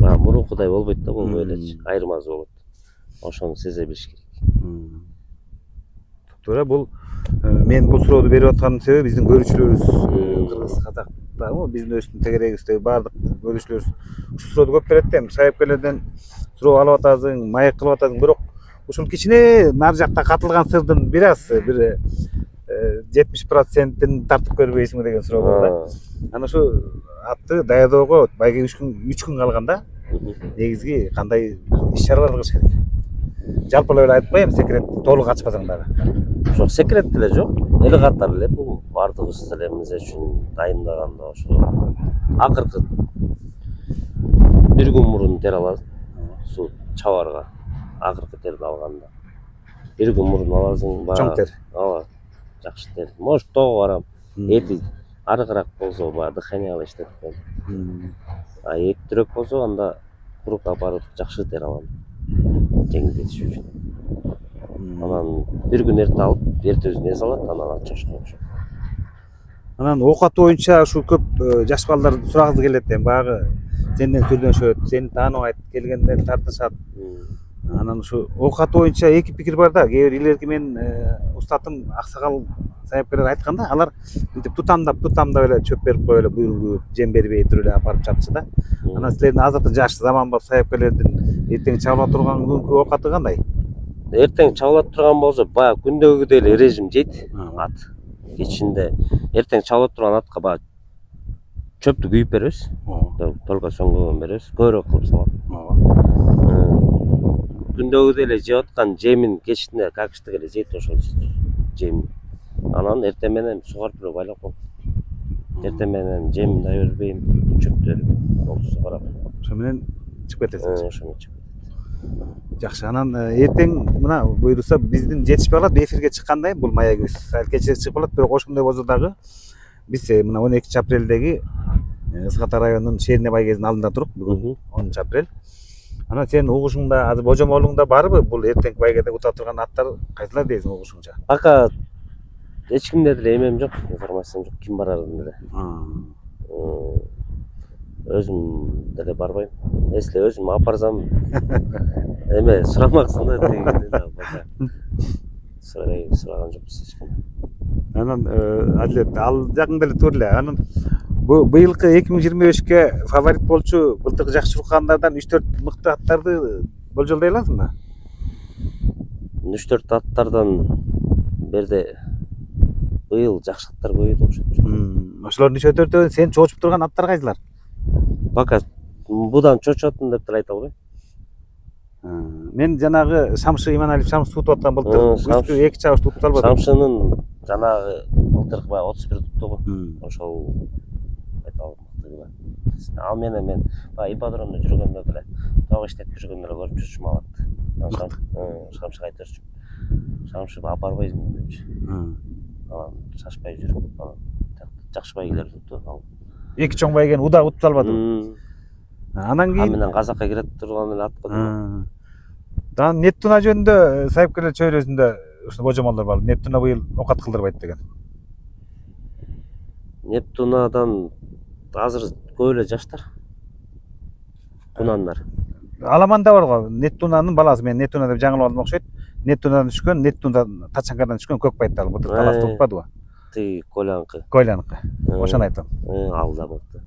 Баягы мурункудай болбойт да, болбой элечи. Айырмасы болот. Ошону сезе билиш керек. Туура, бул мен бул сурооду берип атканымдын себеби биздин көрүүчүлөрүбүз кыргыз казактар, биздин өстүн тегерегибиздеги баардык көрүүчүлөрүбүз ушул сурооду көп берет да. Сайыпкерлерден суроо алып атасың, маек кылып атасың, бирок ушул кичине нары жакта катылган сырдын бир 70%-ин тартып көрбөйсүңбү деген суроо бар да. Анан ушу атты даярдоого байке 3 күн калганда негизги кандай иш-чаралар кылыш керек? Жалпылап эле айтып коеюн, секрет толук ачпасаң дагы. Жок, секрет деле жок. Эле катар эле бул баардыгыбыз деле эмне үчүн дайындаганда ошо акыркы бир күн мурун тер аласың. Суу чабарга акыркы терди алганда. Бир күн мурун аласың, Чоң тер. Ооба, жакшы тер. Может, тоого барам. Эти арыгыраак болсо, баягы дыханияга иштетип коем. Этирөөк болсо анда курукка барып жакшы тер алам. Жеңилдетиш үчүн. Анан бир күн эрте алып, эртесин эс алат, анан ат чошкон. Анан оокат боюнча ушу көп жаш балдар сурагысы келет. Эми баягы сенден сүрдөнүшөт, сени тааныбайт, келгенден тартышат. Анан ушу оокат боюнча эки пикир бар да. Кээ бир илгерки мен устатым аксакал сайыпкерлер айткан да, алар мынтип тутамдап эле чөп берип коюп эле буйругу жем бербей туруп эле апарып чапчы да. Анан силердин азыркы жаш заманбап сайыпкерлердин эртең чабыла турган күнкү оокаты кандай? Эртең чабыла турган болсо, баягы күндөгүдөй эле режим жейт ат. Кечинде эртең чабыла турган атка баягы чөптү күйүп беребиз. Только соңгогон беребиз. Көбүрөөк кылып салам. Күндөгүдөй эле жеп аткан жемин кечинде какчтык эле жейт ошол жемин. Анан эртең менен сугарып эле байлап коем. Эртең менен жем да бербейм, чөптөр болсо барам. Ошо менен чыгып кетесиң. Ошо менен чыгып. Жакшы. Анан эртең мына буйруса биздин жетишпей калат, эфирге чыккандай бул маегибиз. Сал кечирээк чыгып калат, бирок ошондой болсо дагы биз мына 12 апрелдеги Ызгата районунун Шерине байгезинин алдында туруп, бүгүн 10 апрель. Анан сенин угушуңда, азыр божомолуңда барбы бул эртеңки байгеде ута турган аттар кайсылар дейсиң угушуңча? Пока эч кимде деле эмем жок, информациям жок, ким барарын деле. Өзүм деле барбайм. Если өзүм апарсам эме сурамаксың да тегине. Сураган жокпуз эч ким. Анан Адилет, ал жагыңда эле тур эле. Анан быйылкы 2025-ке фаворит болчу былтыркы жакшы чуркандардан 3-4 мыкты аттарды болжолдой аласыңбы? 3-4 аттардан берде быйыл жакшылыктар көбөйдү окшойт. Ошолордун ичинде сен чоочуп турган аттар кайсылар? Пока будан чочотун деп деле айта албайм. Мен жанагы Шамшы Иманалиев Шамшы тутуп аткан былтыр үстү 2 чабыш тутуп салбадым. Шамшынын жанагы былтыркы баягы 31 тутту го. Ошол айта алам мыкты. Ал менен мен баягы ипподромдо жүргөндө деле, тоо иштетип жүргөндө деле көрүп жүрчүм ал атты. Шамшыга айтып жүрчүм. Шамшы апарбайсың депчи. Анан шашпай жүрүп анан жакшы байгелер тутту ал. Эки чоң байгени удак утуп салбадыбы. Анан Ал кийин менен казакка кире турган эле ат койдум. Дан Нептуна жөнүндө сайыпкерлер чөйрөсүндө ушул божомолдор бар. Нептуна быйыл окат кылдырбайт деген. Нептунадан азыр көп эле жаштар. Кунандар. Аламанда бар го. Нептунанын баласы, мен Нептуна деп жаңылып алдым окшойт. Нептунадан түшкөн, Нептуна тачанкадан түшкөн көк байтал. Бутур таласта утпадыбы? Тиги Колянкы. Койланыкы. Ошону айтам. Ал да болду.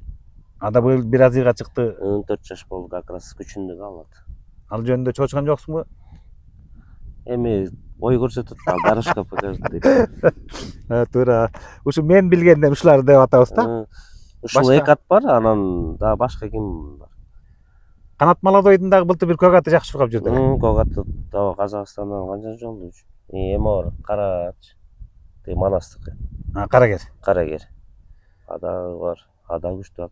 Ада быйыл бир азыйга чыкты. 14 жаш болду, как раз күчүндө алат. Ал жөнүндө чочкан жоксуңбу? Эми бой көрсөтөт, ал дарышка покажет дейт. Туура. Ушу мен билгенден ушулар деп атабыз да. Ушул эки ат бар, анан да башка ким бар? Канат Молодойдун дагы былтыр бир көк аты жакшы чуркап жүрдү. Көк аты да Казакстандан канча жолду. Эми бар, Карач. Тиги Манастыкы. Карагер. Карагер. Ада бар. Ада күчтүү ат.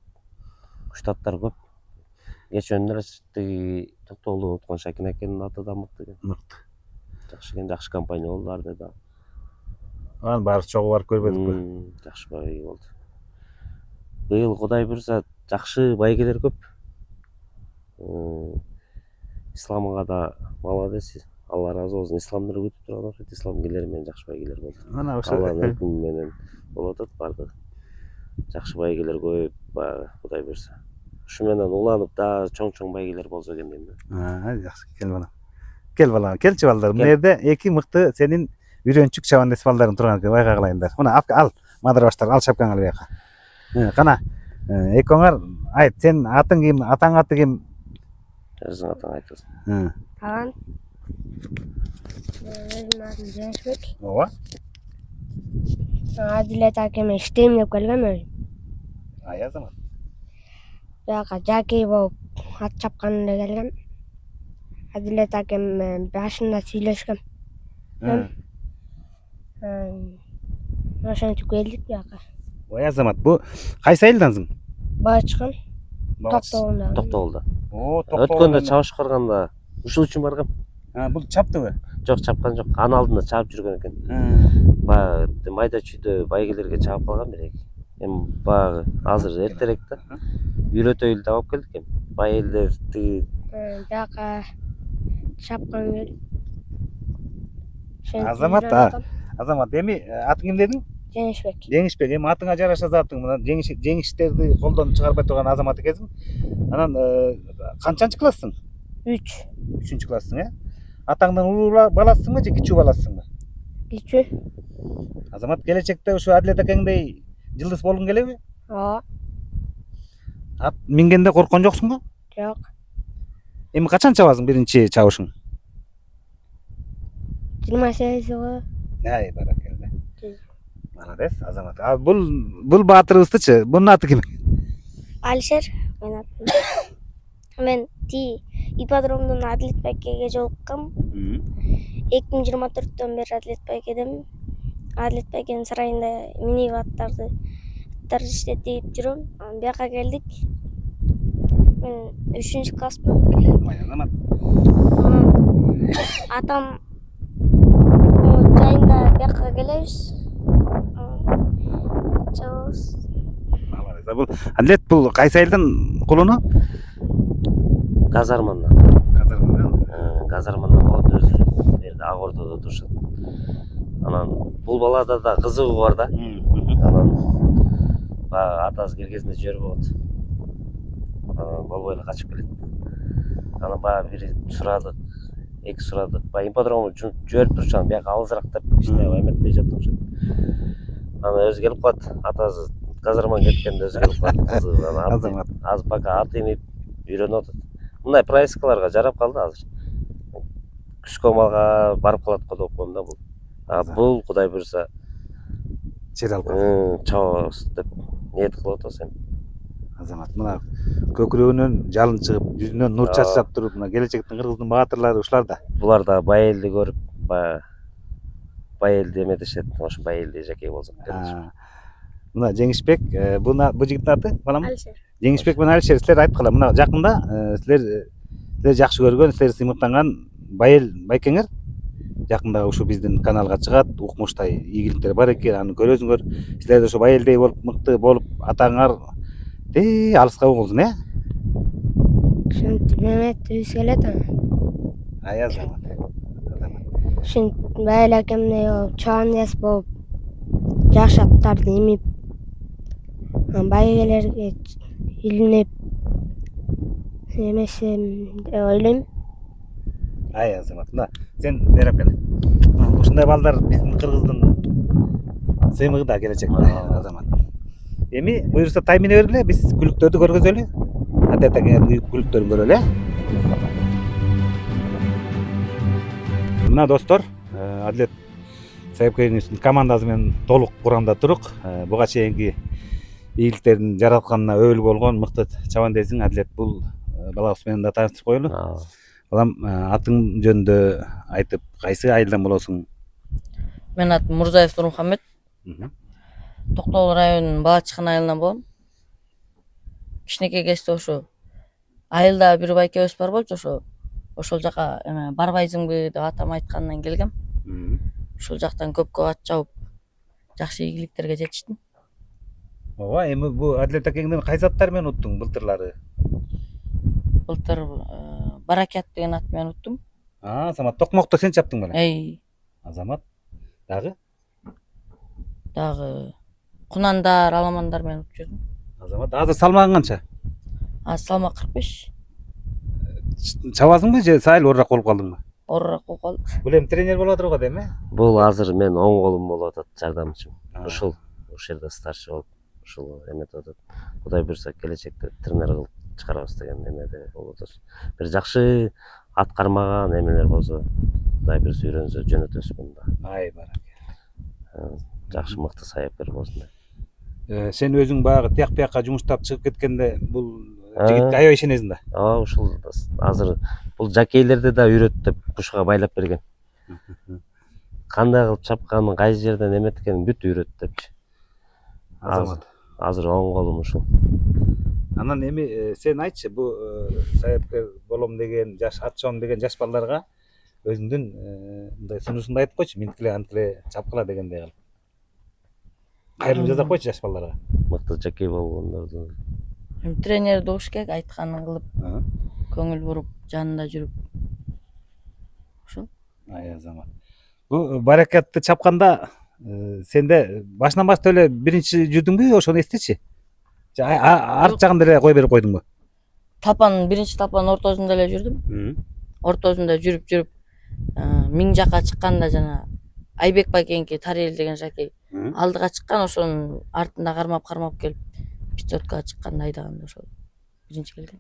Күчтүү аттар көп. Кечен эле тиги Токтоолдон уткан Шакин акенин аты да мыкты экен. Мыкты. Жакшы компания болду ар да. Анан баарыбыз чогуу барып көрбөдүкпү? Жакшы бай болду. Быйыл Кудай буйрса жакшы байгелер көп. Исламга да молодец. Алла разы болсун. Исламды күтүп турган окшойт. Исламгерлер менен жакшы байгелер болду. Мына ошо Алланын өкүмү менен болуп атат бардыгы. Жакшы байгелер көп баягы Кудай буйрса. Ушу менен уланып да чоң байгелер болсо экен дейм да. Жакшы, кел балам. Кел балам, келчи балдар. Мына жерде эки мыкты сенин үйрөнчүк чабандес балдарың турган экен. Байка кылайындар. Мына ал мадыр баштар, ал шапкаңы ал бияка. Кана, экөөңөр айт, сен атың ким, атаң аты ким? Өзүң атың айтасың. Таган. Өзүмдүн атым Жеңишбек. Ооба. Адилет акем иштейм деп келгем өзүм. Азамат. Бияка жакей болуп ат чапкан эле келгем. Адилет акем башында сүйлөшкөм. Ошентип келдик бияка. Ой Азамат, бу кайсы айылдансың? Бачкан. Токтоолдо. Токтоолдо. Токтоолдо. Өткөндө чабыш барганда ушул үчүн баргам. Бул чаптыбы? Жок, чапкан жок. Анын алдында чабып жүргөн экен. Баягы майда чүйдө байгелерге чабып калган береги. Эми баягы азыр эртерээк да. Үйрөтөйлү да алып келдик эми. Байелдер тиги Бияка чапкан келип. Азамат, эми атың ким дедің? Жеңишбек. Жеңишбек, эми атыңа жараша затың мына жеңиштерди колдон чыгарбай турган азамат экенсиң. Анан канчанчы класстың? 3. 3-чү класстың, Атаңдан улуу баласысыңбы же кичүү баласысыңбы? Кичүү. Азамат, келечекте ушу Адилет акеңдей жылдыз болгуң келеби? Ооба. Ат мингенде корккон жоксуңбу? Жок. Эми качан чабасың биринчи чабышың? 28 го. Ай, баракелде. Молодец, Азамат. Бул баатырыбыздычы, бунун аты ким? Алишер, мен атым. Мен ипподромдон Адилет байкеге жолуккам. 2024-төн бери Адилет байкедем. Адилет байкенин сарайында минип аттарды иштетип жүрөм. Анан бияка келдик. Мен 3-чү класспын. Ой, Азамат. Атам жайында бияка келебиз. Чабабыз. Молодец. Бул Адилет бул кайсы айылдын кулуну? Казармандан. Казармандан болот, өзү жерде Ак Ордодо турушат. Анан бул балада да кызыгуу бар да. Анан баягы атасы киргезинде жиберип коет. Анан болбой эле качып келет. Анан баягы бир сурадык, эки сурадык. Баягы ипподромго жиберип турчу, анан бияка алысыраак деп кичине эметпей жатты окшойт. Анан өзү келип калат, атасы казарман кеткенде өзү келип калат. Азамат. Азыр пока ат энип үйрөнүп атат. Мындай проектикаларга жарап калды азыр. Күскө малга барып калат го деп коем да бул. Бул Кудай буйрса Жер алып калды. чабабыз деп ниет кылып атабыз эми. Азамат, мына көкүрөгүнөн жалын чыгып, жүзүнөн нур чачырап туруп, мына келечектин кыргыздын баатырлары ушулар да. Булар да байелди көрүп, байелди эметишет. Ошо байелди жакей болсок деп. Мына Жеңишбек, бул жигиттин аты балам? Алишер. Жеңишбек менен Алишер, силер айткыла, мына жакында силер жакшы көргөн, силер сыймыктанган байел байкеңер жакында ушу биздин каналга чыгат, укмуштай ийгиликтер бар экен, аны көрөсүңөр. Силер да ошо байелдей болуп, мыкты болуп, атаңар алыска угулсун, Ушинтип Мемет өзү келет ана. Ай Азамат. Ушинтип Байыл акемдей болуп, чабан эс болуп, жакшы аттарды эмип, байгелерге илинип эмесем деп ойлойм. Ай Азамат, мына сен берип кел. Ушундай балдар биздин кыргыздын сыймыгы да келечекте, Азамат. Эми буюрса таймине бергиле, биз күлүктөрдү көргөзөлү. Адет күлүктөрүн көрөлү. Мына достор, Адилет Саяпкерликтин командасы менен толук курамда турук. Буга чейинки ийгиликтерин жаратканына өбүл болгон мыкты чабандесиң Адилет. Бул балабыз менен да тааныштырып коелу. Балам, атың жөнүндө айтып, кайсы айылдан болосуң? Менин атым Мурзаев Нурмухаммед. Токтогул районунун Балачкан айылынан болом. Кичинекей кезде ошо айылда бир байкебиз бар болчу, ошол жака Барбайзыңбы деп атам айтканынан келгем. Ушул жактан көпкө ат чабып, жакшы ийгиликтерге жетиштим. Ооба, эми бул Адилет акеңден кайсы аттар менен уттуң былтырлары? Былтыр Баракат деген ат менен уттум. Азамат, токмокто сен чаптың беле? Азамат, дагы Кунандар, Аламандар менен утуп жүрдүм. Азамат, азыр салмагың канча? Азыр салмак 45. Чабасыңбы же сайыл орурак болуп калдыңбы? Орурак болуп калдым. Бул эми тренер болуп атыр го дейм, Бул азыр мен оң колум болуп атат, жардамчым. Ушул жерде старший болуп, ушул эметип атат. Кудай буйрса келечекте тренер кылып чыгарабыз деген эмеде болуп атат. Бир жакшы аткармаган эмелер болсо, Кудай буйрса үйрөнсө жөнөтөбүз мында. Ай барак. Жакшы мыкты саяпкер болсун деп. Сен өзүң баягы тияк биякка жумуштап чыгып кеткенде бул жигитке аябай ишенесиң да. Ушул азыр бул жакейлерди да үйрөт деп кушка байлап берген. Кандай кылып чапканын, кайсы жерден эметкенин бүт үйрөт депчи. Азыр оң колум ушул. Анан эми сен айтчы, бул саяпкер болом деген, жаш ат чабам деген жаш балдарга өзүңдүн мындай сунушуңду айтып койчу, минткиле анткиле чапкыла дегендей кылып. Кайрылып жазап койчу жаш балдарга. Мыкты жакей болгондорду. Тренерди угуш керек, айтканын кылып, көңүл буруп, жанында жүрүп. Ушул. Ай Азамат. Бул Баракатты чапканда сенде башынан баштап эле биринчи жүрдүңбү, ошону эстечи? Же арт жагында эле кой берип койдуңбу? Биринчи тапан ортосунда эле жүрдүм. Ортосунда жүрүп, миң жака чыкканда жана Айбек байкеники Тарел деген жакей алдыга чыккан, ошонун артында кармап келип, пятёткага чыкканда айдаганда ошол биринчи келген.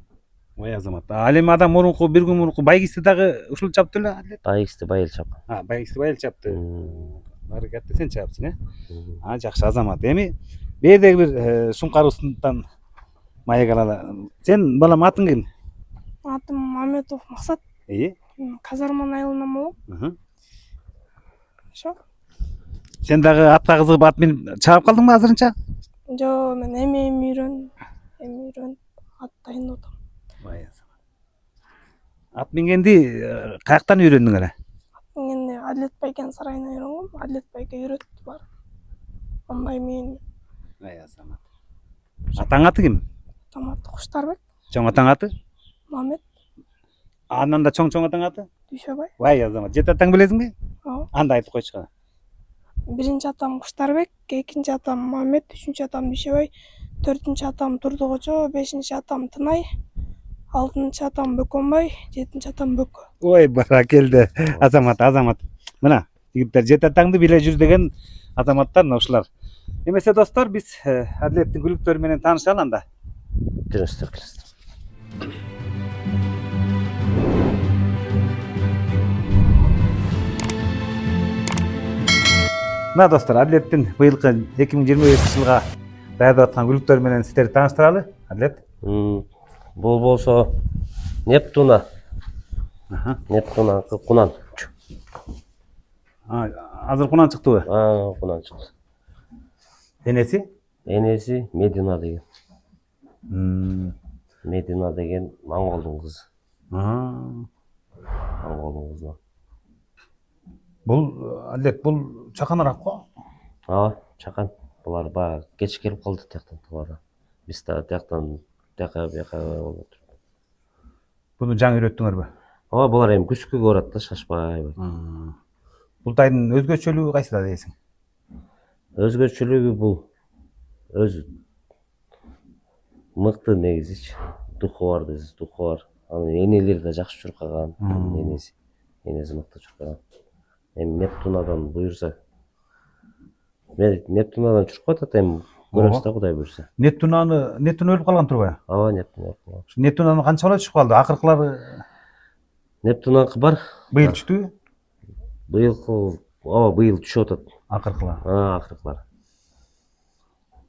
Ой Азамат. Ал эми адам мурунку бир күн мурунку байгисти дагы ушул чапты эле Адилет? Байгисти байыл чапкан. Байгисти байыл чапты. Баракатты сен чапсың, жакшы Азамат. Эми бедеги бир суңкарыбыздан маек алалы. Сен балам атың ким? Атым Маметов Максат. Казарман айылынан болом. Ошо. Сен дагы атка кызыгып ат минип чабып калдыңбы азырынча? Жок, мен эми үйрөнүп ат дайындап атам. Ат мингенди каяктан үйрөндүң эле? Ат мингенди Адилет байкенин сарайынан үйрөнгөм. Адилет байке үйрөттү бар. Андай мен. Ай Азамат. Атаң аты ким? Атам аты Куштарбек. Чоң атаң аты? Мамет. Андан да чоң атаң аты? Дүйшөбай. Вай Азамат, жет атаң билесиңби? Ооба. Анда айтып койчу кана. Биринчи атам Куштарбек, экинчи атам Мамет, үчүнчү атам Дүйшөбай, төртүнчү атам Турдукожо, бешинчи атам Тынай, алтынчы атам Бөкөнбай, жетинчи атам Бөкө. Ой, баракелде. Азамат. Мына, жигиттер жет атаңды биле жүр деген азаматтар мына ушулар. Эмесе достор, биз Адилеттин күлүктөрү менен таанышалы анда. Жүрүңүздөр. Мына достор, Адилеттин быйылкы 2025 жылга даярдап аткан күлүктөрү менен сиздерди тааныштыралы. Адилет. Бул болсо Нептуна. Нептуна Кунан. Азыр Кунан чыктыбы? Кунан чыкты. Энеси? Энеси Медина деген. Медина деген моңголдун кызы. Моңголдун кызы. Бул Алек, бул чаканыраак го. ооба чакан булар баягы кеч келип калды тияктан туулардан биз да тияктан бияка болуп отуруп Буну жаңы үйрөттүңөрбү? ооба булар эми күзгүгө барат да шашпай Бул тайдын өзгөчөлүгү кайсыда дейсиң? өзгөчөлүгү бул өзү мыкты негизичи духу бар дейсиз духу бар анын энелери да жакшы чуркаган энеси мыкты чуркаган эми Нептунадан буюрса Нептунадан чуркап атат эми көрөбүз да Кудай буюрса Нептуна өлүп калган турбайбы? ооба Нептуна Нептунанын канча бала түшүп калды? Акыркылары Нептунаныкы бар быйыл түштүбү? быйылкы ооба быйыл түшүп атат Акыркылары. акыркылары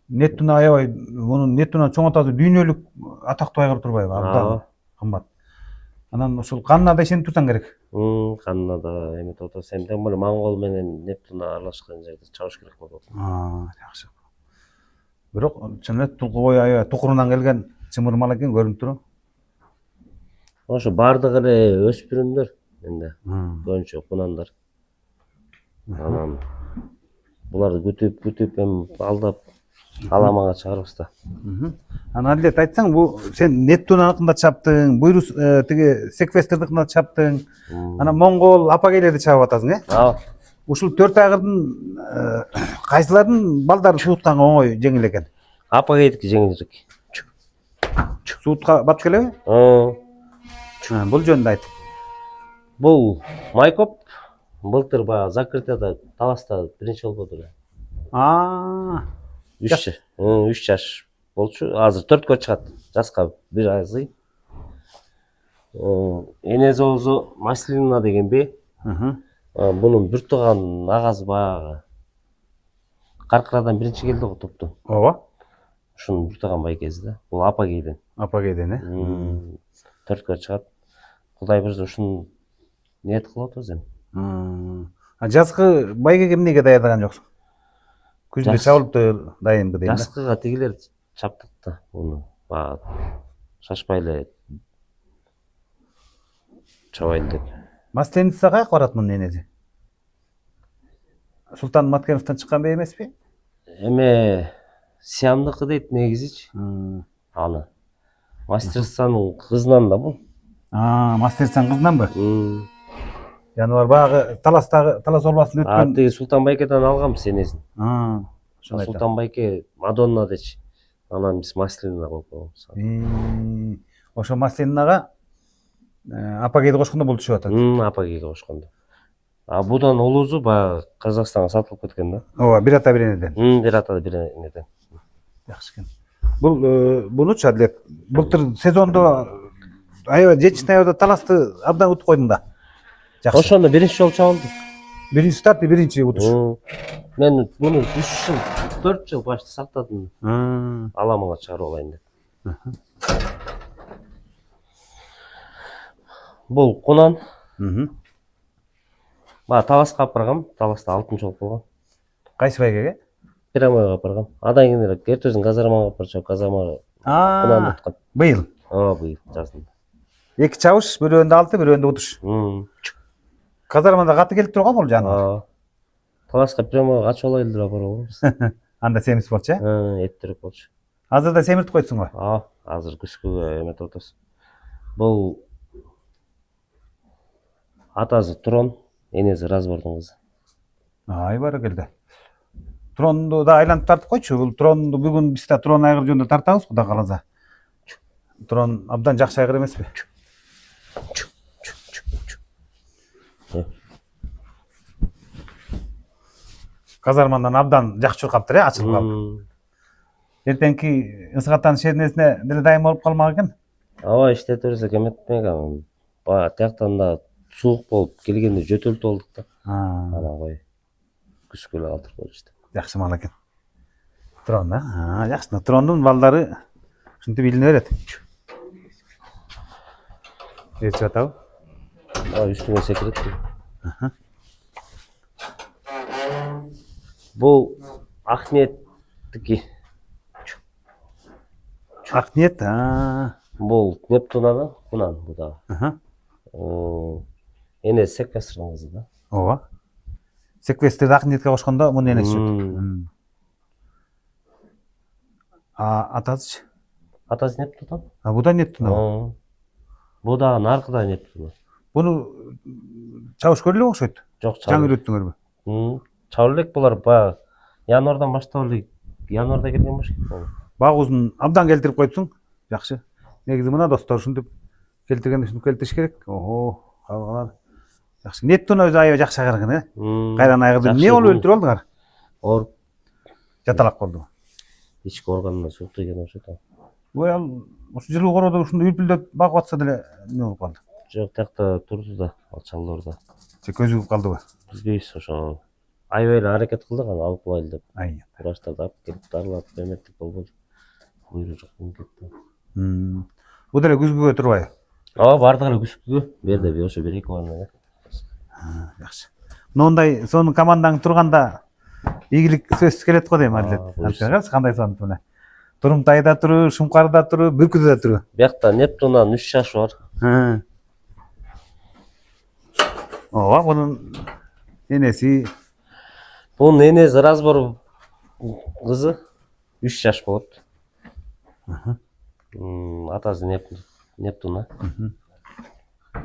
Нептуна аябай мунун Нептунанын чоң атасы дүйнөлүк атактуу айгыр турбайбы? Абдан кымбат. Анан ушул канына да ишенип турсаң керек. Канына да эметип атабыз эми тең эле Монгол менен Нептуна аралашкан жерде чабыш керек болуп атат Жакшы. Бирок чын эле тулку бою аябай тукурунан келген чымыр мал экен көрүнүп туруп. ошо баардыгы эле өспүрүмдөр менде көбүнчө кунандар анан буларды күтүп эми алдап аламанга чыгарабыз да Анан Адилет айтсаң, бу сен Нептунаныкында чаптың, Буйрус тиги Секвестрдыкында чаптың, анан Монгол апагейлерди чабып атасың, ооба Ушул 4 айгырдын кайсылардын балдары суутканга оңой жеңил экен? апагейдики жеңилирээк Суутка батып келеби? Бул жөнүндө айт. бул Майкоп былтыр баягы закрытияда таласта биринчи болбоду эле 3 жаш болчу азыр 4кө чыгат жаска бир азый энеси болсо Маслина деген бей мунун бир тууган агасы баягы Каркырадан биринчи келди го топтон Ооба. ушунун бир тууган байкеси да бул апагейден Апагейден 4кө чыгат Кудай буюрса ушуну ниет кылып атабыз эми Жазгы байгеге эмнеге даярдаган жоксуң? Күздө чабылып дайынбы дейм да. жазкыга тигилер чаптык да муну баягы шашпай эле чабайлы деп Масленицага каяка барат мунун энеси? Султан Маткеновдон чыккан бей эмеспи? эме Сиамдыкы дейт негизичи аны Мастерсанын кызынан да бул Мастерсан кызынанбы? Январ баягы талас олбасында өткөн. Тиги Султан байкеден алганбыз энесин Ошону айтам. Султан байке Мадонна дечи анан биз Маслина коюп койгонбуз Ошо Масленинага апагейди кошкондо бул түшүп атат. апагейге кошкондо будан улуусу баягы Казакстанга сатылып кеткен да Ооба, бир ата бир энеден. бир ата бир энеден Жакшы экен. Бунучу Адилет, былтыр сезондо аябай жетишин аябай таласты абдан утуп койдуң да. Жакшы. Ошондо биринчи жолу чабылдык. Биринчи старт, биринчи утуш. Мен муну 3 жыл, 4 жыл почти сактадым. Аламанга чыгарып алайын деп. Бул кунан. Таласка алып баргам, таласта 6-чы болуп калган. Кайсы байгеге? Прямойго алып баргам. Адан кийин эле эртөсүн казармага алып барчу, казармага кунан уткан. Быйыл. Быйыл жазында. 2 чабыш, бирөөндө 6, бирөөндө утуш. Казармада каты келип турган бул жана. Таласка прямойго качып алайлы деп барабыз. Анда семиз болчу, Эттирээк болчу. Азыр да семиртип койсуң го? Азыр күзгүгө эметип атабыз. Бул атасы Трон, энеси Разбордун кызы. Баракелде. Тронду да айлантып тартып койчу. Бул Тронду бүгүн биз да Трон айгыр жөнүндө тартабыз, Кудай кааласа. Трон абдан жакшы айгыр эмеспи? Казармадан абдан жакшы чуркаптыр, ачылып калып. Эртеңки ысык шернесине деле дайым болуп калмак экен. Иштете берсек эметпек анан. Баягы тияктан да суук болуп келгенде жөтөлтүп алдык да. Анан кой. Күзгү эле калтырып койчу. Жакшы мал экен. Трон да? Жакшы. Трондун балдары ушинтип илине берет. Ээрчип атабы? Үстүнө секирет. Бул Акниеттики. Акниет, Бул Нептунадан кунан бу да. Энеси Секвестрдын кызы да. Ооба. Секвестерди акын ниетке кошкондо мунун энеси чөт. Атасычы? Атасы Нептун. Бу да Нептун. Бу да наркыда Нептун. Буну чабышкөр эле окшойт. Жок, Жаңы үйрөттүңөрбү? чабыл элек булар баягы январдан баштап эле январда келген болуш керек. Багуузун абдан келтирип койдусуң. Жакшы. Негизи мына достор ушинтип келтиргенде ушинтип келтириш керек. Калган. Жакшы. Нептун өзү аябай жакшы айгырган, Кайран айгырды. Эмне болуп өлтүрүп алдыңар? Ооруп Жаталак болду. ички органына суук тийген окшойт. Ой, ал ушу жылуу короодо ушундай үлпүлдөп багып атса деле эмне болуп калды? Жок, тиякта турду да, ал чалдоордо. Көзүгүп калдыбы? Билбейбиз ошо. Аябай эле аракет кылдык аны алып калайлы деп. Врачтарды алып келип дарылап эметтик болбоду. Буйру жок кетти. Бу деле күзгүгө турбайбы? Ооба, бардыгы эле күзгүгө. Берде ошо бир эки баана. Жакшы. Мындай сонун командаң турганда ийгилик сөз келет го дейм Адилет. Караңыз кандай сонун мына. Турумтайда туруу, Шумкарда туруу, Бүркүтүдө туруу. Биякта Нептундан 3 жаш бар. Ооба, bunun enesi. Bunun enesi Razbor kızı 3 yaş болот. Атасы Нептуна.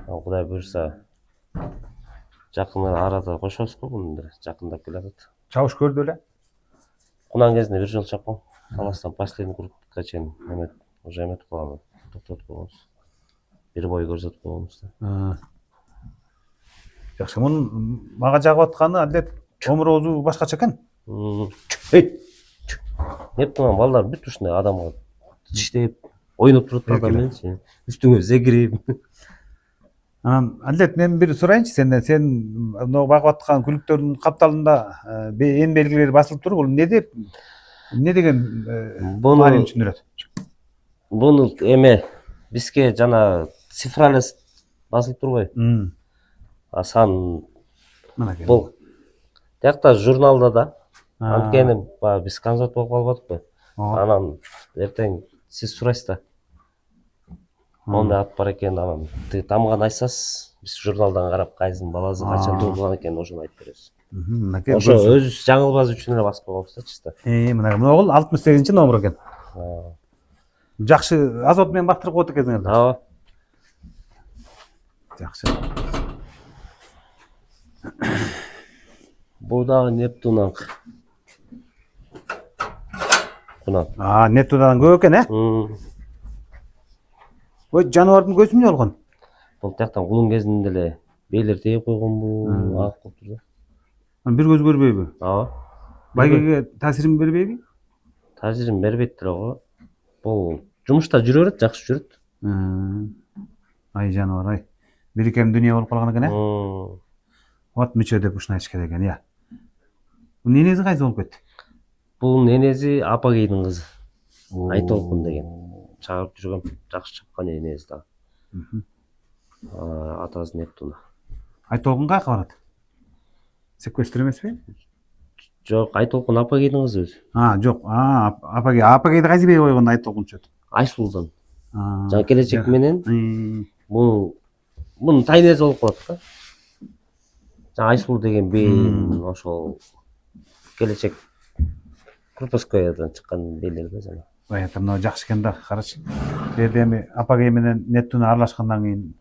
Кудай буюрса жакын арада кошобуз го муну жакындап келатат. Чабыш көрдү эле. Кунан кезинде бир жолу чапкан. Таластан последний кругка чейин уже эметип калган. Токтотуп койгонбуз. Бир бой көрсөтүп койгонбуз да. Жакшы, мунун мага жагып атканы Адилет омуроозу башкача экен. Нептунан балдар бүт ушундай адамга тиштеп, ойноп турат адам менен. Үстүңө зегирип. Адилет, мен бир сурайынчы сенден. Сен мына багып аткан күлүктөрдүн капталында эн белгилери басылып туруп, бул эмне деген маани түшүндүрөт? Буну эме бизге жана цифралес басылып турбайбы? Асан бул тиякта журналда да. Анткени биз концерт болуп калбадыкпы? Анан эртең сиз сурайсыз да. Мондай ат бар экен, анан тамганы айтсаңыз, биз журналдан карап кайсынын баласы качан туулган экенин ошону айтып беребиз. Ошо өзүбүз жаңылбаш үчүн эле басып койгонбуз да чисто. Мына могул 68-чи номер экен. Жакшы азот менен бактырып коет экенсиңер. Ооба. Жакшы. Бул дагы Нептунан. Кунан. Нептундан көп экен, Ой, жаныбардын көзү эмне болгон? Бул тияктан кулун кезинде эле бейлер тээп койгонбу, агып калыптыр да. Бир көз көрбөйбү? Ооба. Байгеге таасирин бербейби? Таасирин бербейт го. Бул жумушта жүрө берет, жакшы жүрөт. Ай жаныбар, ай. Бирикем дүнүйө болуп калган экен, Вот мүчө деп ушуну айтыш керек экен, Бунун энеси кайсы болуп кетти? Бунун энеси апагейдин кызы. Айтолкун деген. Чагырып жүргөн, жакшы чапкан энеси да. Атасы Нептуна. Айтолкун каяка барат? Секвестр эмеспи? Жок, Айтолкун апагейдин кызы өзү. Жок. Апагейди кайсы бей койгон Айтолкун чөт? Айсулдан. Жана келечек менен мунун тайнеси болуп калат да. Жана Айсул деген бейин ошол келечек Крупскаядан чыккан бейлер да жана. Мына жакшы экен да, карачы. Жерде эми апагей менен Нептуна аралашкандан кийин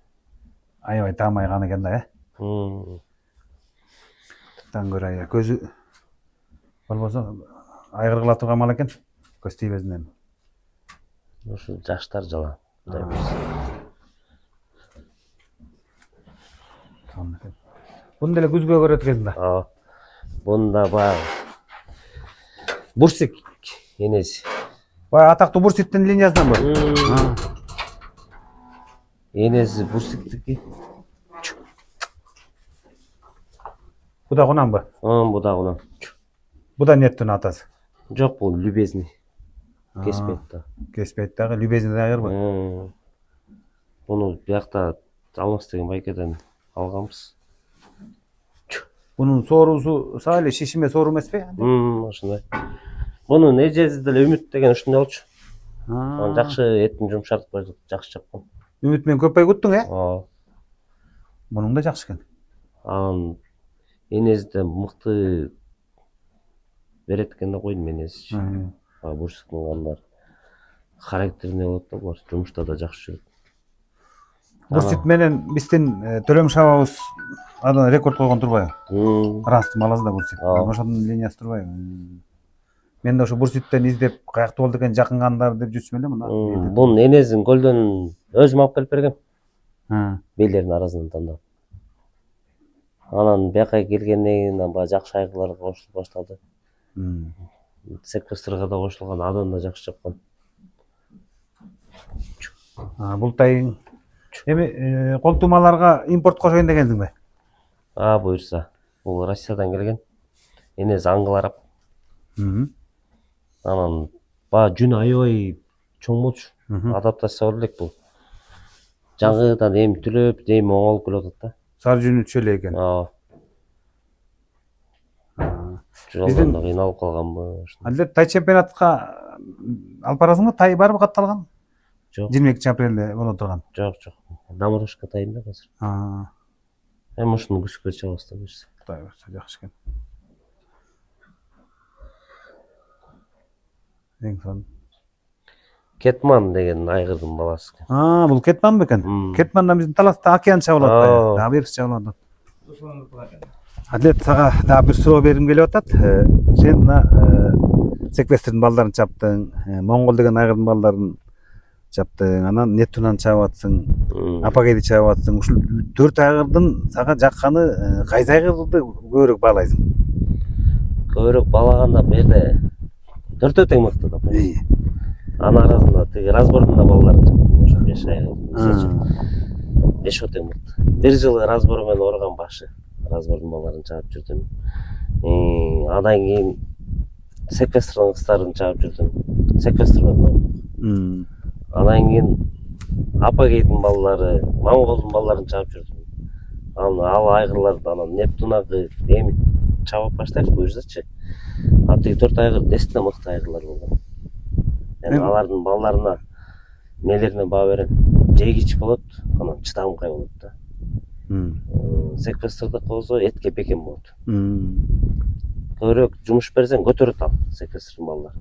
аябай таамайган экен да, Таң көрө көзү болбосо айгыргыла турган мал экен. Көз тийбесин эми. Ошо жаштар жала. Буну деле күзгө көрөт экенсиң да. Ооба. Бунда баягы Бурсик энеси. Баягы атактуу Бурсиктин линиясынан бы? Энеси Бурсиктики. Бу да кунанбы? Бу да кунан. Бу да Нептун атасы. Жок, бул Любезный. Кеспейт да. Кеспейт дагы, Любезный да айырбы? Буну биякта Алмаз деген байкеден алганбыз. Бунун соорусу эле шишиме соору эмеспи? Ошондой. Мунун эжеси деле Үмүт деген ушундай болчу. Анан жакшы этин жумшартып, жакшы чапкан. Үмүт менен көп бай күттүң, Ооба. Мунун да жакшы экен. Анан энезден мыкты берет экен да койдум энесичи. Бурсуктун кандары характерине болот да, булар жумушта да жакшы жүрөт. Бурсит менен биздин Төлөмүш абабыз анан рекорд койгон турбайбы? Растым аласы да Бурсит. Ошонун линиясы турбайбы? Мен да ошо Бурситтен издеп каякта болду экен жакын кандар деп жүрчүмүн эле мына. Бунун энесин көлдөн өзүм алып келип бергем. Бийлердин арасынан тандап. Анан бияка келгенден кийин баягы жакшы айгырларга кошулуп баштады. Секвестрга да кошулган, адан да жакшы чапкан. Бултайың. Эми колтумаларга импорт кошоюн дегенсиңби? Буюрса. Бул Россиядан келген. Энеси аңгыларап. Анан баягы жүнү аябай чоң болчу. Адаптация боло элек бул. Жаңыдан эми түлөп, эми оңолуп келип атат да. Сары жүнү түшө элек экен. Жолдон да кыйналып калганбы. Алет тай чемпионатка алып барасыңбы? Тай барбы катталган? Жок. 22 апрелде боло турган. Жок. Дамырошка тайында азыр. Эми ушуну күзгө чабабыз да буюрса. Кудай буюрса жакшы экен. Эң сон. Кетман деген айгырдын баласы экен. Бул Кетманбы экен? Кетмандан биздин таласта океан чабылат атпайбы? Дагы бериси чабылат. Адлет сага дагы бир суроо бергим келип атат. Сен мына секвестрдин балдарын чаптың, Моңгол деген айгырдын балдарын чаптың, анан Нептунаны чабып атсың, Апагейди чабып атсың. Ушул 4 айгырдын сага жакканы кайсы айгырды көбүрөөк баалайсың? Көбүрөөк баалаганда бу жерде 4 тең мыкты да. Анын арасында тиги разбордун балдарын чаптым, ошо 5 айгыр. 5 тең мыкты. Бир жылы разбор менен ооруган башы. Разбордун балдарын чаап жүрдүм. Андан кийин секвестрдин кыздарын чаап жүрдүм. Секвестр менен. Андан кийин Апагейдин балдары, Моңголдун балдарын чаап жүрдүм. Ал айгырларды анан Нептунагы эми чаап баштайбыз буюрсачы. Тиги 4 айгыр дестине мыкты айгырлар болгон. Мен алардын балдарына нелерине баа берем. Жегич болот, анан чыдамкай болот да. Секвестрдык болсо этке бекем болот. Көбүрөөк жумуш берсең көтөрөт ал секвестрдин балдары.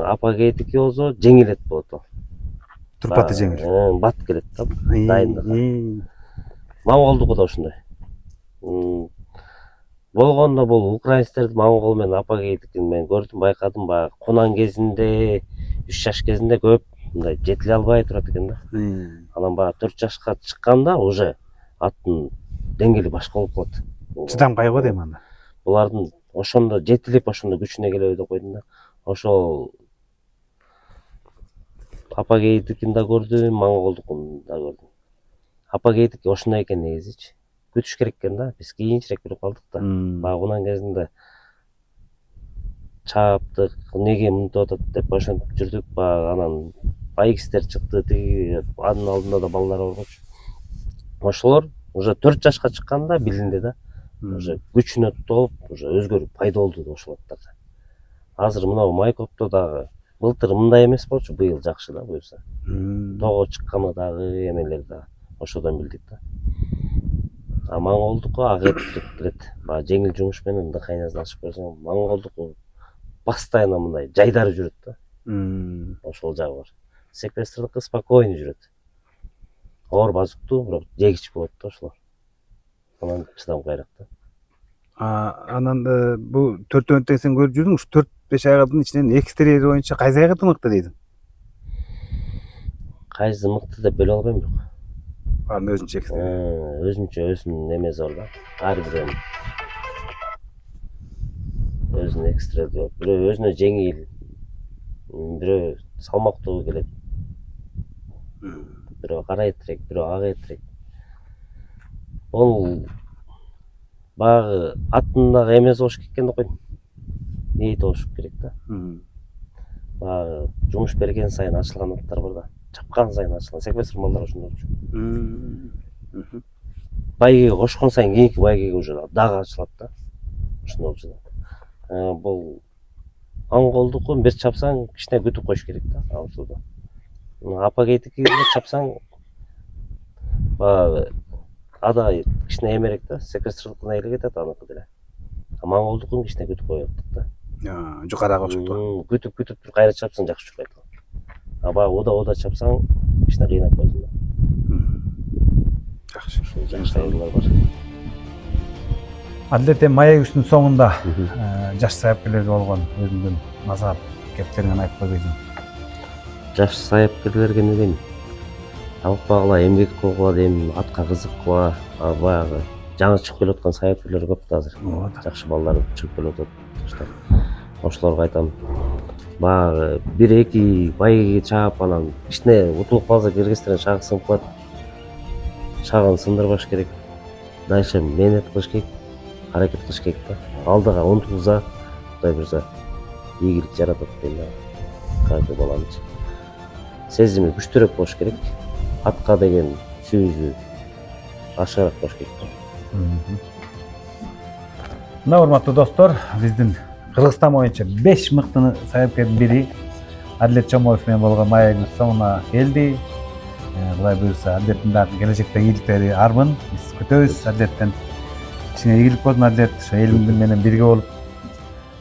Апагейдики болсо жеңил эт болот ал. Турпаты жеңил. Бат келет да, дайындык. Моңголдуку да ошондой. Болгондо бул украинецтерди Моңгол менен Апагейдикин мен көрдүм, байкадым. Баягы кунан кезинде, 3 жаш кезинде көп мындай жетиле албай турат экен да. Анан баягы 4 жашка чыкканда уже аттын деңгээли башка болуп калат. Чыдамкай го дейм анда. Булардын ошондо жетилип ошондо күчүнө келеби деп койдум да. Ошол Апагейдикин да көрдүм, Моңголдукун да көрдүм. Апагейдики ошондой экен негизичи. Күтүш керек экен да. Биз кийинчерээк билип калдык да. Баягы унан кезинде чаптык, неге мынтип атат деп ошентип жүрдүк. Баягы анан байкистер чыкты, тиги анын алдында да балдар болгочу. Ошолор уже 4 жашка чыкканда билинди да. Уже күчүнө толуп, уже өзгөрүп пайда болду да ошол аттар. Азыр мына Майкопто дагы былтыр мындай эмес болчу, быйыл жакшы да буюрса. Тоого чыкканы дагы эмелер да ошодон билдик да. Моңголдуку ак эттик келет. Баягы жеңил жумуш менен дыханиясын ачып көрсөң, Моңголдуку постоянно мындай жайдары жүрөт да. Ошол жагы бар. Секвестрдык спокойно жүрөт. Оор базуктуу, бирок жегич болот да ошолор. Анан чыдамкайраак да. Анан бул 4-төн тең сен көрүп жүрдүң, ушу 4-5 айгырдын ичинен экстриер боюнча кайсы айгырды мыкты дейсиң? Кайсы мыкты деп бөлө албайм жок. Анын өзүнчө экстриер. Өзүнчө өзүнүн эмеси бар да. Ар биринин өзүнүн экстриери. Бирөө өзүнө жеңил, бирөө салмактуу келет. Бирөө кара этрек, бирөө ак этрек. Ол баягы аттындагы эмеси болуш керек экен деп койдум. Ниети болуш керек да. Баягы жумуш берген сайын ачылган аттар бар да. Чапкан сайын ачылган. Секвестр балдар ошондой болчу. Байгеге кошкон сайын кийинки байгеге уже дагы ачылат да. Ошондой болчу да. Бул Моңголдуку бир чапсаң кичине күтүп коюш керек да, алсуда. Апагейдики чапсаң баягы ада кичине эмерек да, секвестрлыктан эле кетет аныкы деле. Моңголдукун кичине күтүп коет да. Жукарак окшопту. Күтүп туруп кайра чапсаң жакшы чуркайт. А баягы ода чапсаң кичине кыйнап коесуң да. Жакшы. Жакшы айылдар бар. Адлет эми маегибиздин соңунда жаш саяпкерлерге болгон өзүңдүн назар кептериңен айтып койбойсуң. Жаш саяпкерлерге не дейм? Талыкпагыла, эмгек кылгыла дейм, атка кызыккыла, баягы жаңы чыгып келаткан саяпкерлер көп да азыр. Жакшы балдар чыгып келатат. Ошолорго айтам. Баягы 1-2 байгеге чаап анан кичине утулуп калса киргизтерен шагы сынып калат. Шагын сындырбаш керек. Дальше мээнет кылыш керек, аракет кылыш керек да. Алдыга умтулса, Кудай буйрса ийгилик жаратат дейм да. Каждый баланчы. Сезими күчтүүрөөк болуш керек. Атка деген сүйүүсү ашыраак болуш керек да. Мына урматтуу достор, биздин Кыргызстан боюнча 5 мыкты саяпкердин бири Адлет Чомоев менен болгон маегибиз соңуна келди. Кудай буйрса Адлеттин дагы келечекте ийгиликтери армын. Биз күтөбүз Адлеттен. Кичине ийгилик болсун Адлет, ошо эл менен бирге болуп,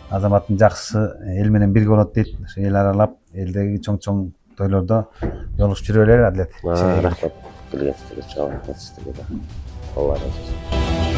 азаматтын жакшысы эл менен бирге болот дейт. Ошо эл аралап, элдеги чоң тойлордо жолугуп жүрө берели Адлет. Рахмат келгенсизерге, чоң рахмат сизерге да. Алла разы болсун.